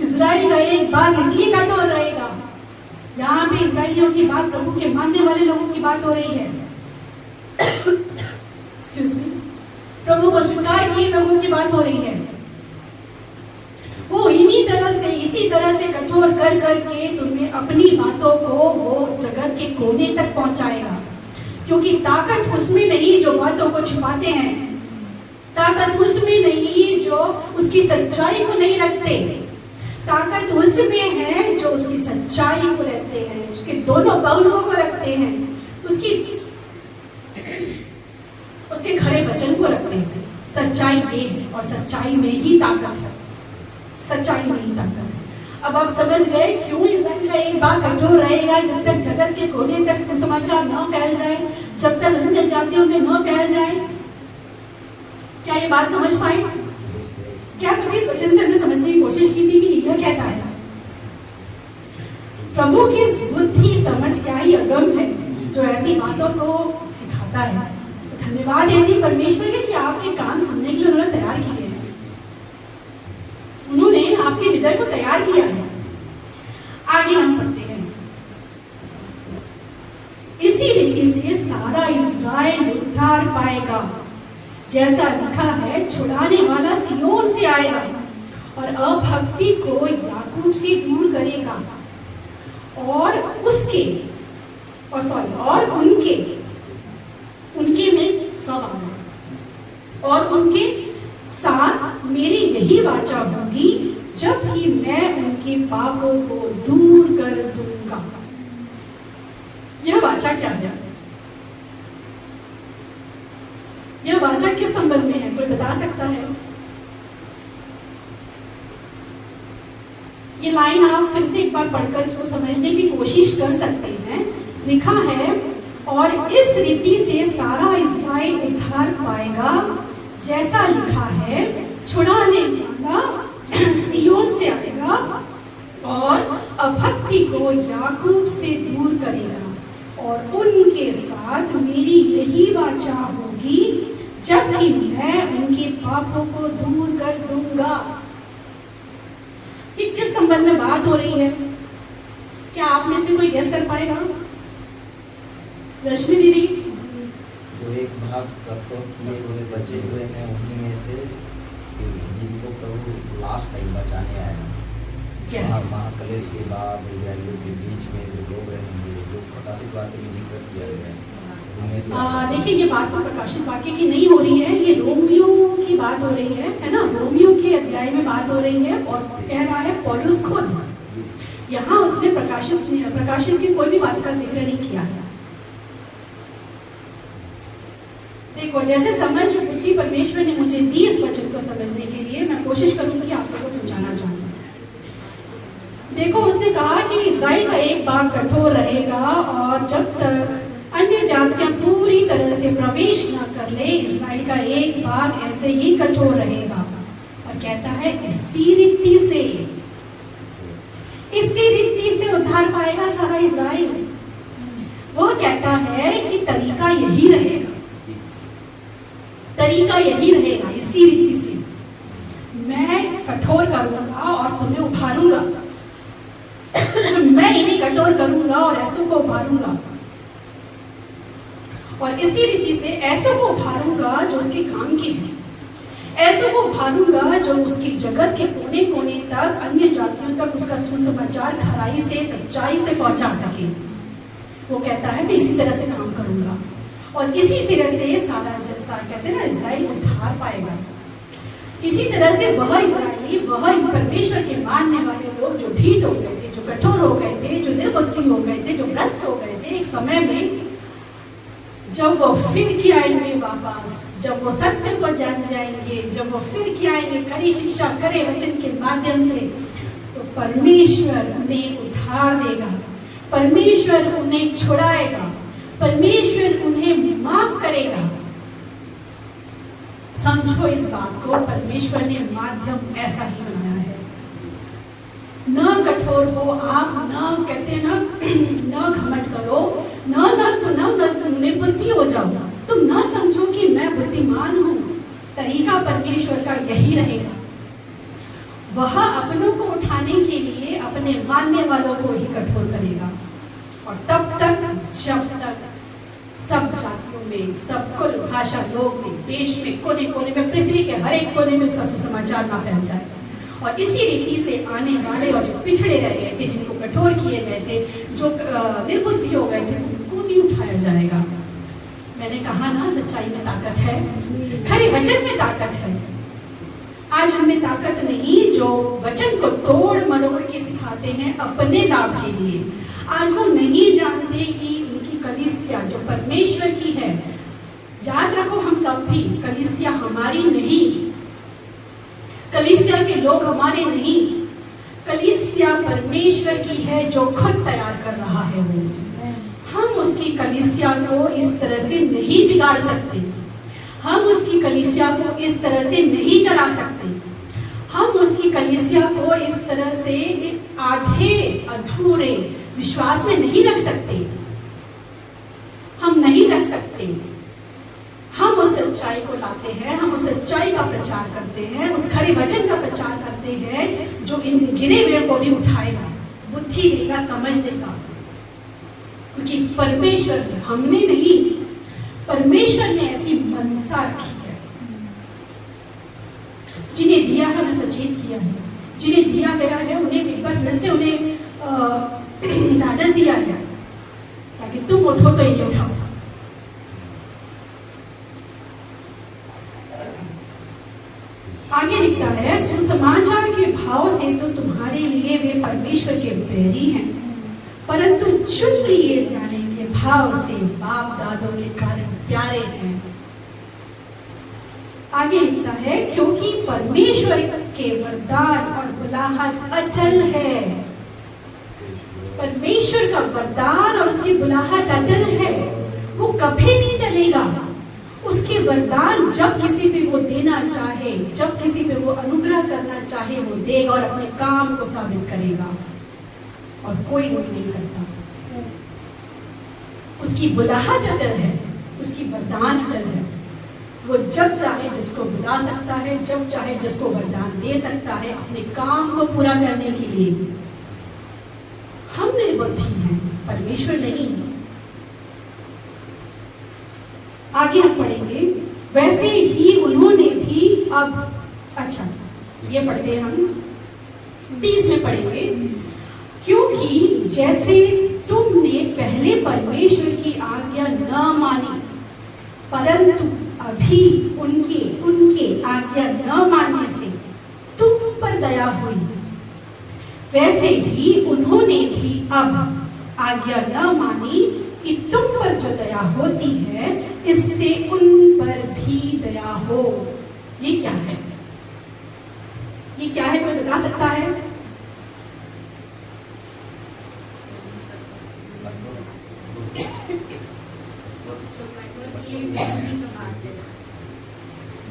इजराइल का एक भाग इसलिए कठोर रहेगा, यहाँ पे इजराइलियों की बात, प्रभु के मानने वाले लोगों की बात हो रही है। एक्सक्यूज मी, प्रभु को स्वीकार किए लोगों की बात हो रही है। वो इन्हीं तरह से, इसी तरह से कठोर कर करके तुम्हें अपनी बातों को वो जगत के कोने तक पहुंचाएगा, क्योंकि ताकत उसमें नहीं जो बातों को छुपाते हैं, ताकत उसमें नहीं जो उसकी सच्चाई को नहीं रखते, ताकत उसमें है जो उसकी सच्चाई को रहते हैं, उसके दोनों पहलुओं को रखते हैं, उसके खरे वचन को रखते हैं। सच्चाई ये है, और सच्चाई में ही ताकत है, सच्चाई में ही ताकत है। अब आप समझ गए क्यों इजराइल का एक भाग कठोर रहेगा, जब तक जगत के कोने तक सुसमाचार न फैल जाए, जब तक अन्य जातियों में न फैल जाए। क्या ये बात समझ पाए? क्या कभी इस वचन से हमने समझने की कोशिश की थी कि यह कहता है? प्रभु की बुद्धि समझ क्या ही अगम है जो ऐसी बातों को सिखाता है। धन्यवाद है जी परमेश्वर के कि आपके कान सुनने के लिए उन्होंने तैयार किए हैं, उन्होंने आपके हृदय को तैयार किया है। आगे हम पढ़ते हैं, इसी रीति से सारा इस्राएल उद्धार पाएगा, जैसा लिखा है, छुड़ाने वाला सियोन से आएगा और अभक्ति को याकूब से दूर करेगा, और उनके में सब आना, और उनके साथ मेरी यही वाचा होगी, जबकि मैं उनके पापों को दूर कर दूंगा। यह वाचा क्या है? यह वाचा किस संबंध में है? कोई बता सकता है? ये लाइन आप फिर से एक बार पढ़कर इसको समझने की कोशिश कर सकते हैं। लिखा है, और इस रीति से सारा इस्राएल उद्धार पाएगा, जैसा लिखा है, छुड़ाने वाला सियोन से आएगा और अभक्ति को याकूब से दूर करेगा, और उनके साथ मेरी यही वाचा होगी, जबकि मैं उनके पापों को दूर कर दूंगा। कि किस संबंध में बात हो रही है? क्या आप में से कोई गेस कर पाएगा? रश्मि दीदी, जो एक भाग किए हुए बचे हुए हैं, उन्हीं में से जिनको प्रभु लास्ट टाइम बचाने आया, महाकलेश के बाद इस्राएलियों के बीच में जो लोग रहेंगे, जो प्रकाशित वाक्य में जिक्र किया गया है। देखिए, ये बात तो प्रकाशित वाक्य की नहीं हो रही है, ये रोमियो की बात हो रही है ना? रोमियो के अध्याय में बात हो रही है, और कह रहा है पौलुस खुद, यहाँ उसने प्रकाशित की कोई भी बात का जिक्र नहीं किया है। देखो, जैसे समझ बुद्धि परमेश्वर ने मुझे दी इस वचन को समझने के लिए, मैं कोशिश करूंगी आप सबको समझाना चाहूंगी। देखो, उसने कहा कि इस्राएल का एक भाग कठोर रहेगा, और जब तक अन्य जातियां पूरी तरह से प्रवेश न कर ले, इस्राएल का एक भाग ऐसे ही कठोर रहेगा। और कहता है इसी रीति से उद्धार पाएगा सारा इस्राएल। वो कहता है कि तरीका यही रहेगा, इसी रीति से मैं कठोर करूंगा और तुम्हें उभारूंगा। मैं इन्हें कठोर करूंगा और ऐसों को उभारूंगा, और इसी रीति से ऐसे को उभारूंगा जो उसके काम के हैं, ऐसे को उभारूंगा जो उसकी जगत के कोने कोने तक, अन्य जातियों तक उसका सुसमाचार खराई से, सच्चाई से पहुंचा सके। वो कहता है मैं इसी तरह से काम करूंगा और इसी तरह से सारा कहते हैं ना इजराइल उद्धार पाएगा। इसी तरह से वह इजराइली, वह परमेश्वर के मानने वाले लोग जो ढीठ हो गए थे, जो कठोर हो गए थे, जो निर्बुद्धि हो गए थे, जो भ्रष्ट हो गए थे, एक समय में जब वो फिर के आएंगे वापस, जब वो सत्य को जान जाएंगे, जब वो फिर के आएंगे खरी शिक्षा, खरे वचन के माध्यम से, तो परमेश्वर उन्हें उद्धार देगा, परमेश्वर उन्हें छुड़ाएगा, परमेश्वर उन्हें माफ करेगा। समझो इस बात को, परमेश्वर ने माध्यम ऐसा ही बनाया है। न कठोर हो आप, न कहते ना न घमंड करो, न निर्बुद्धि हो जाओ। तुम न समझो कि मैं बुद्धिमान हूं। तरीका परमेश्वर का यही रहेगा। वह अपनों को उठाने के लिए अपने मानने वालों को ही कठोर करेगा और तब तक जब तक सब जातियों में, सब कुल भाषा लोग में, देश में, कोने कोने में, पृथ्वी के हर एक कोने में उसका सुसमाचार ना फैल जाए। और इसी रीति से आने वाले और जो पिछड़े रह गए थे, जिनको कठोर किए गए थे, जो निर्बुद्धि हो गए थे, उनको भी उठाया जाएगा। मैंने कहा ना सच्चाई में ताकत है, खरे वचन में ताकत है। आज उनमें ताकत नहीं जो वचन को तोड़ मरोड़ के सिखाते हैं अपने लाभ के लिए। आज वो नहीं जानते कि उनकी कलीसिया जो परमेश्वर की है, याद रखो हम सब भी, कलीसिया हमारी नहीं, कलीसिया के लोग हमारे नहीं, कलीसिया परमेश्वर की है जो खुद तैयार कर रहा है। वो हम उसकी कलीसिया को इस तरह से नहीं बिगाड़ सकते, हम उसकी कलीसिया को इस तरह से नहीं चला सकते, हम उसकी कलीसिया को इस तरह से आधे अधूरे विश्वास में नहीं रख सकते, हम नहीं रख सकते। हम उस सच्चाई को लाते हैं, हम उस सच्चाई का प्रचार करते हैं, उस खरे वचन का प्रचार करते हैं जो इन गिरे हुए को भी उठाएगा, बुद्धि देगा, समझ देगा। क्योंकि परमेश्वर ने, हमने नहीं, परमेश्वर ने ऐसी मनसा रखी है। जिन्हें दिया है उन्हें सचेत किया है, जिन्हें दिया गया है उन्हें एक बार फिर से उन्हें ढाढ़स दिया है ताकि तुम उठो तो इन्हें उठाओ। आगे लिखता है, सुसमाचार के भाव से तो तुम्हारे लिए वे परमेश्वर के बैरी हैं, परंतु चुन लिए जाने के भाव से बाप दादों के कारण प्यारे हैं। आगे लिखता है, क्योंकि परमेश्वर के वरदान और बुलाहट अटल है। परमेश्वर का वरदान और उसकी बुलाहट अटल है, वो कभी नहीं टलेगा। उसके वरदान जब किसी पे वो देना चाहे, जब किसी पे वो अनुग्रह करना चाहे, वो देगा और अपने काम को साबित करेगा और कोई रोक नहीं सकता। उसकी बुलाहट अटल है, उसकी वरदान अटल है। वो जब चाहे जिसको बुला सकता है, जब चाहे जिसको वरदान दे सकता है अपने काम को पूरा करने के लिए। हम निर्बुद्धि हैं, परमेश्वर नहीं। आगे हम पढ़ेंगे, वैसे ही उन्होंने भी अब, अच्छा ये पढ़ते हैं हम 30 में पढ़ेंगे, क्योंकि जैसे तुमने पहले परमेश्वर की आज्ञा न मानी, परंतु अभी उनके आज्ञा न मानने से तुम पर दया हुई, वैसे ही उन्होंने भी अब आज्ञा न मानी कि तुम पर जो दया होती है इससे उन पर भी दया हो। ये क्या है? ये क्या है, कोई बता सकता है?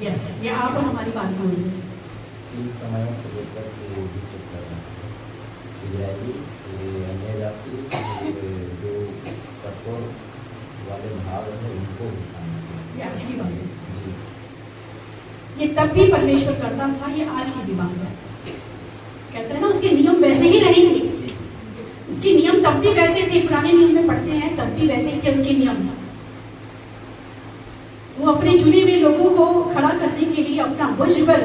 यस, ये आप और हमारी बात बोल रहे हैं। इन समयों को लेकर इजरायली, अन्य जाति, जो कठोर वाले भाव हैं उनको भी शामिल। ये आज की बात है। ये तब भी परमेश्वर करता था, ये आज की भी बात है। कहते हैं ना उसके नियम वैसे ही रहेंगे। उसके नियम तब भी वैसे थे, पुराने नियम में पढ़ते हैं तब भी वैसे ही थे उसके नियम। अपने चुने हुए लोगों को खड़ा करने के लिए अपना भुजबल,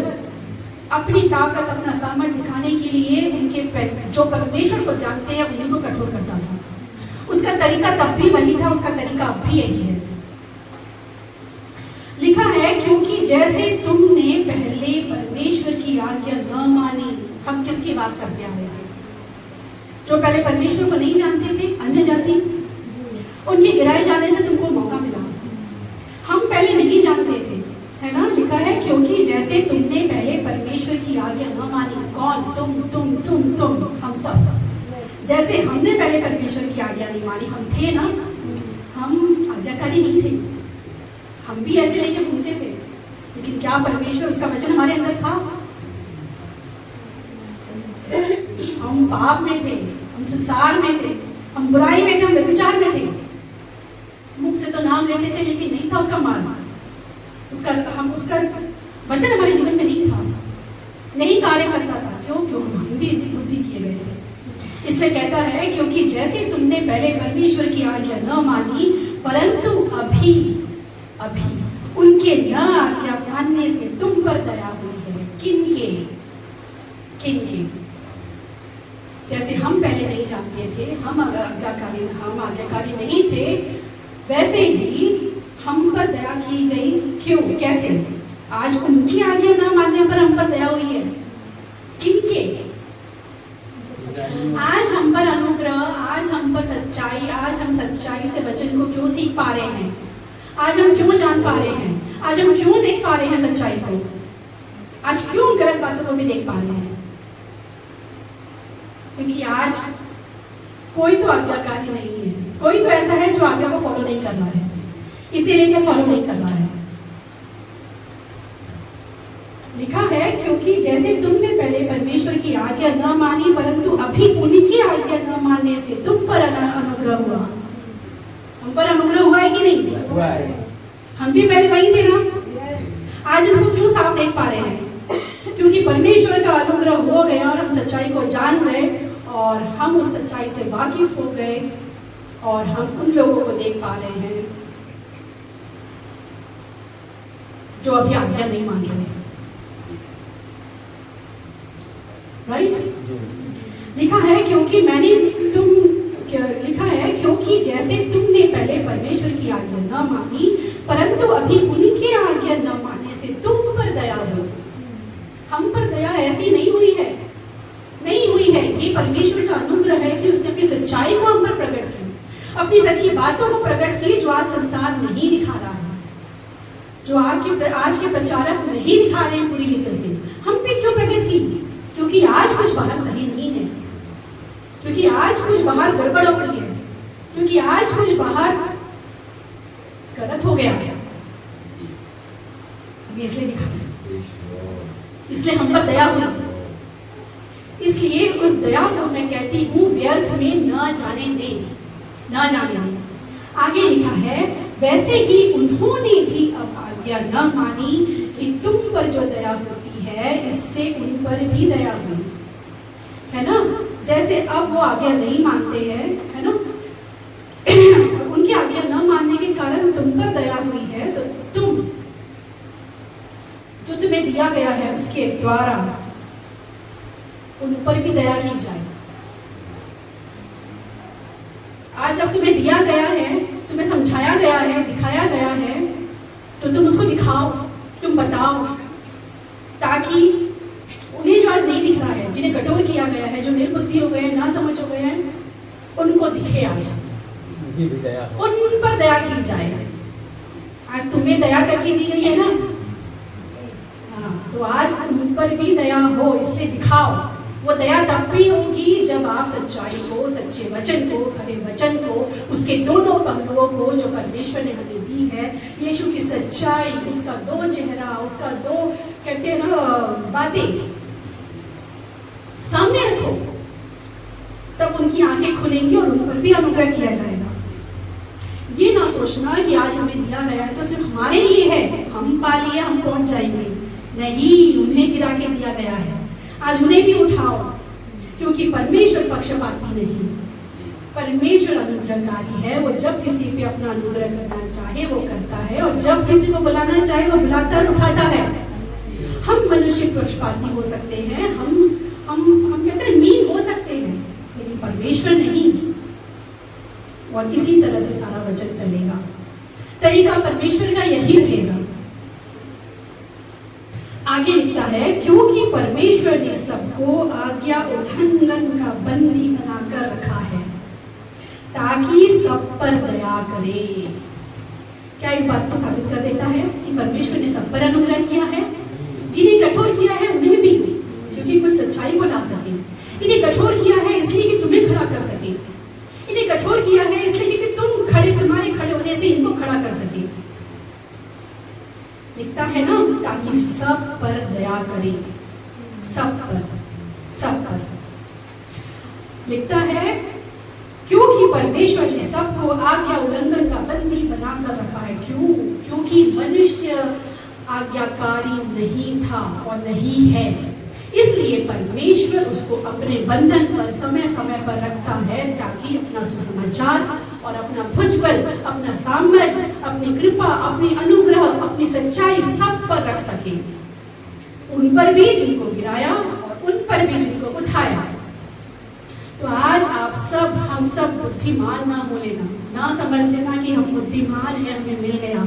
अपनी ताकत, अपना सामर्थ्य दिखाने के लिए उनके जो परमेश्वर को जानते हैं उन्हीं को कठोर करता था। उसका तरीका तब भी वही था, उसका तरीका अब भी यही है। लिखा है क्योंकि जैसे तुमने पहले परमेश्वर की आज्ञा न मानी। हम किसकी बात करते आ रहे हैं? जो पहले परमेश्वर को नहीं जानते थे, अन्य जाति, उनके गिराए जाने से तुमको मौका मिला। हम पहले नहीं जानते थे, है ना? लिखा है क्योंकि जैसे तुमने पहले परमेश्वर की आज्ञा न मानी। कौन? तुम, हम सब। जैसे हमने पहले परमेश्वर की आज्ञा नहीं मानी, हम थे ना, हम आज्ञाकारी नहीं थे, हम भी ऐसे लेके घूमते थे, लेकिन क्या परमेश्वर, उसका वचन हमारे अंदर था? हम पाप में थे, हम संसार में थे, हम बुराई में थे, हम व्यभिचार में थे। मुख से तो नाम लेते थे लेकिन नहीं था उसका मार्ग, उसका वचन हमारे जीवन में नहीं था, नहीं कार्य करता था। क्यों? हम भी बुद्धि किए गए थे। इसलिए कहता है क्योंकि जैसे तुमने पहले परमेश्वर की आज्ञा न मानी, परंतु अभी उनके न आज्ञा मानने से तुम पर दया हुई है। किनके? जैसे हम पहले नहीं जानते थे, हम आज्ञाकारी नहीं थे, वैसे ही हम पर दया की गई। क्यों? कैसे? आज उनकी आज्ञा न मानने पर हम पर दया हुई है। किनके? आज हम पर अनुग्रह, आज हम पर सच्चाई, आज हम सच्चाई से वचन को क्यों सीख पा रहे हैं? आज हम क्यों जान पा रहे हैं? आज हम क्यों देख पा रहे हैं सच्चाई को? आज क्यों गलत बातों को भी देख पा रहे हैं? क्योंकि आज कोई तो आज्ञाकारी नहीं है, कोई तो ऐसा है जो आज्ञा को फॉलो नहीं कर रहा है, इसीलिए वो फॉलो नहीं कर रहा है। लिखा है क्योंकि जैसे तुमने पहले परमेश्वर की आज्ञा न मानी, परंतु अभी उनकी आज्ञा न मानने से तुम पर अनुग्रह हुआ। हम पर अनुग्रह हुआ है कि नहीं? हुआ है। हम भी पहले वही थे ना। आज उनको क्यों साफ देख पा रहे हैं? क्योंकि परमेश्वर का अनुग्रह हो गया और हम सच्चाई को जान गए और हम उस सच्चाई से वाकिफ हो गए और हम उन लोगों को देख पा रहे हैं जो अभी आज्ञा नहीं मान रहे हैं। राइट? लिखा है क्योंकि जैसे तुमने पहले परमेश्वर की आज्ञा न मानी, परंतु अभी उनकी आज्ञा न मानने से तुम पर दया हुई। हम पर दया ऐसी नहीं हुई है, ये परमेश्वर का अनुग्रह है कि उसने अपनी सच्चाई को हम पर प्रकट की, अपनी सच्ची बातों को प्रकट की जो आज संसार नहीं दिखा रहा है, जो आज के प्रचारक नहीं दिखा रहे हैं पूरी रीति से। हम पे क्यों प्रकट की? क्योंकि आज कुछ बाहर सही नहीं है, क्योंकि आज कुछ बाहर गड़बड़ हो गई है, क्योंकि आज कुछ बाहर गलत हो गया है, इसलिए दिखा, इसलिए हम पर दया हुई। इसलिए उस दया को मैं कहती हूँ व्यर्थ में न जाने दें। आगे लिखा है वैसे ही उन्होंने भी अब आज्ञा न मानी कि तुम पर जो दया होती है इससे उन पर भी दया हुई, है ना? जैसे अब वो आज्ञा नहीं मानते हैं, है ना, और उनकी आज्ञा न मानने के कारण तुम पर दया हुई है, तो तुम जो तुम्हें दिया गया है उसके द्वारा उन पर भी दया की जाए। आज जब तुम्हें दिया गया है, तुम्हें समझाया गया है, दिखाया गया है, तो तुम उसको दिखाओ, तुम बताओ, ताकि उन्हें जो आज नहीं दिख रहा है, जिन्हें कठोर किया गया है, जो निर्बुद्धि हो गए हैं, ना समझ हो गए हैं, उनको दिखे आज, उन पर दया की जाए। आज तुम्हें दया करके दी गई है ना, हाँ, तो आज उन पर भी दया हो, इसलिए दिखाओ। वो दया तब भी होगी जब आप सच्चाई को, सच्चे वचन को, खरे वचन को, उसके दोनों पहलुओं को जो परमेश्वर ने हमें दी है, यीशु की सच्चाई, उसका दो चेहरा, उसका दो कहते हैं ना बातें सामने रखो, तब उनकी आंखें खुलेंगी और उन पर भी अनुग्रह किया जाएगा। ये ना सोचना कि आज हमें दिया गया है तो सिर्फ हमारे लिए है, हम पा लिए, हम पहुंच जाएंगे। नहीं, उन्हें गिरा के दिया गया है। आज उन्हें भी उठाओ, क्योंकि परमेश्वर पक्षपाती नहीं, परमेश्वर अनुग्रहकारी है। वो जब किसी पे अपना अनुग्रह करना चाहे वो करता है, और जब किसी को बुलाना चाहे वो बुलाता और उठाता है। हम मनुष्य पक्षपाती हो सकते हैं, हम कहते हैं मीन हो सकते हैं, लेकिन परमेश्वर नहीं। और इसी तरह से सारा वचन चलेगा, तरीका परमेश्वर का यही रहेगा। आगे लिखता है, क्योंकि परमेश्वर ने सबको आज्ञा उल्लंघन का बंदी बनाकर रखा है ताकि सब पर दया करे। क्या इस बात को साबित कर देता है कि परमेश्वर ने सब पर अनुग्रह किया है? जिन्हें कठोर किया है उन्हें भी, क्योंकि कुछ सच्चाई को ला सके। इन्हें कठोर किया है इसलिए कि तुम्हें खड़ा कर सके। इन्हें कठोर किया है इसलिए कि तुम्हारे खड़े होने से इनको खड़ा कर सके। लिखता है ना, ताकि सब पर दया करे, सब पर। लिखता है, क्योंकि परमेश्वर ने सबको आज्ञा उल्लंघन का बंदी बनाकर रखा है। क्यों? क्योंकि मनुष्य आज्ञाकारी नहीं था और नहीं है, इसलिए परमेश्वर उसको अपने बंधन पर समय समय पर रखता है ताकि अपना सुसमाचार और अपना भुजबल, अपना सामर्थ्य, अपनी कृपा, अपनी अनुग्रह, अपनी सच्चाई सब पर रख सके। उन पर भी जिनको गिराया और उन पर भी जिनको उठाया। तो आज आप सब, हम सब बुद्धिमान ना हो लेना, ना समझ लेना कि हम बुद्धिमान हैं, हमें मिल गया,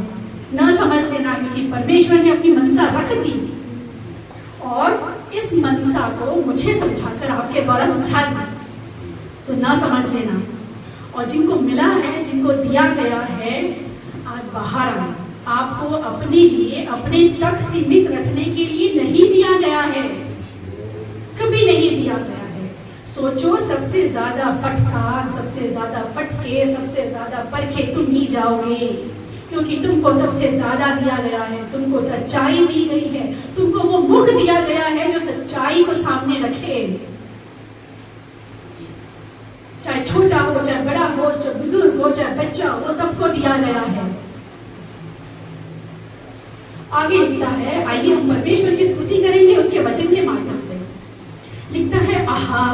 ना समझ लेना क्योंकि परमेश्वर ने अपनी मनसा रख दी और इस मनसा को मुझे समझाकर आपके द्वारा समझा दी, तो ना समझ लेना। और जिनको मिला है, जिनको दिया गया है, आज बाहर आए। आपको अपने लिए, अपने तक सीमित रखने के लिए नहीं दिया गया है, कभी नहीं दिया गया है। सोचो, सबसे ज्यादा फटकार, सबसे ज्यादा फटके, सबसे ज्यादा परखे तुम ही जाओगे, क्योंकि तुमको सबसे ज्यादा दिया गया है। तुमको सच्चाई दी गई है, तुमको वो मुख दिया गया है जो सच्चाई को सामने रखे। चाहे छोटा हो, चाहे बड़ा हो, चाहे बुजुर्ग हो, चाहे बच्चा हो, सबको दिया गया है। आगे लिखता है, आइए हम परमेश्वर की स्तुति करेंगे उसके वचन के माध्यम से। लिखता है, आहा,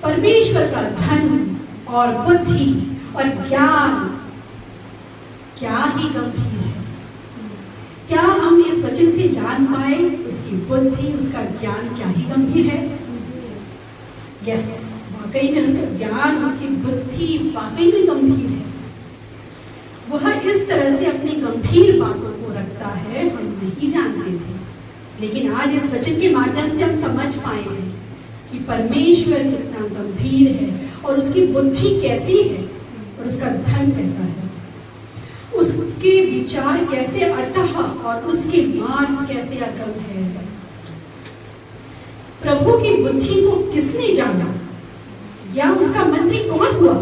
परमेश्वर का धन और बुद्धि और ज्ञान क्या ही गंभीर है। क्या हम इस वचन से जान पाए उसकी बुद्धि, उसका ज्ञान क्या ही गंभीर है? यस, वाकई में उसका ज्ञान, उसकी बुद्धि वाकई में गंभीर है। वह इस तरह से अपनी गंभीर बातों को रखता है, हम नहीं जानते थे, लेकिन आज इस वचन के माध्यम से हम समझ पाए हैं कि परमेश्वर कितना गंभीर है और उसकी बुद्धि कैसी है और उसका धन कैसा है, उसके विचार कैसे अथाह और उसके मार्ग कैसे अगम है। प्रभु की बुद्धि को किसने जाना, या उसका मंत्री कौन हुआ,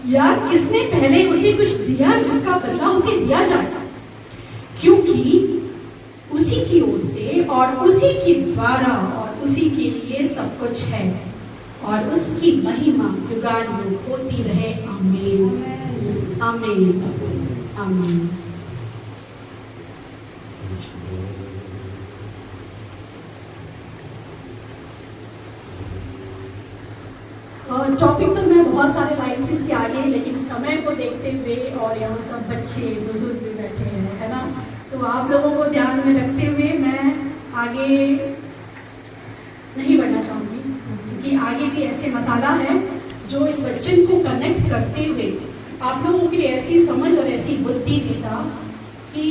या किसने पहले उसे कुछ दिया जिसका बदला उसे दिया जाए, क्योंकि उसी की ओर से और उसी के द्वारा और उसी के लिए सब कुछ है, और उसकी महिमा युगानुयुग होती रहे। आमीन, आमीन, आमीन। टॉपिक तो मैं बहुत सारे लाइन थी इसके आगे, लेकिन समय को देखते हुए और यहाँ सब बच्चे बुजुर्ग भी बैठे हैं, है ना, तो आप लोगों को ध्यान में रखते हुए मैं आगे नहीं बढ़ना चाहूँगी, क्योंकि आगे भी ऐसे मसाला है जो इस वचन को कनेक्ट करते हुए आप लोगों के लिए ऐसी समझ और ऐसी बुद्धि देता कि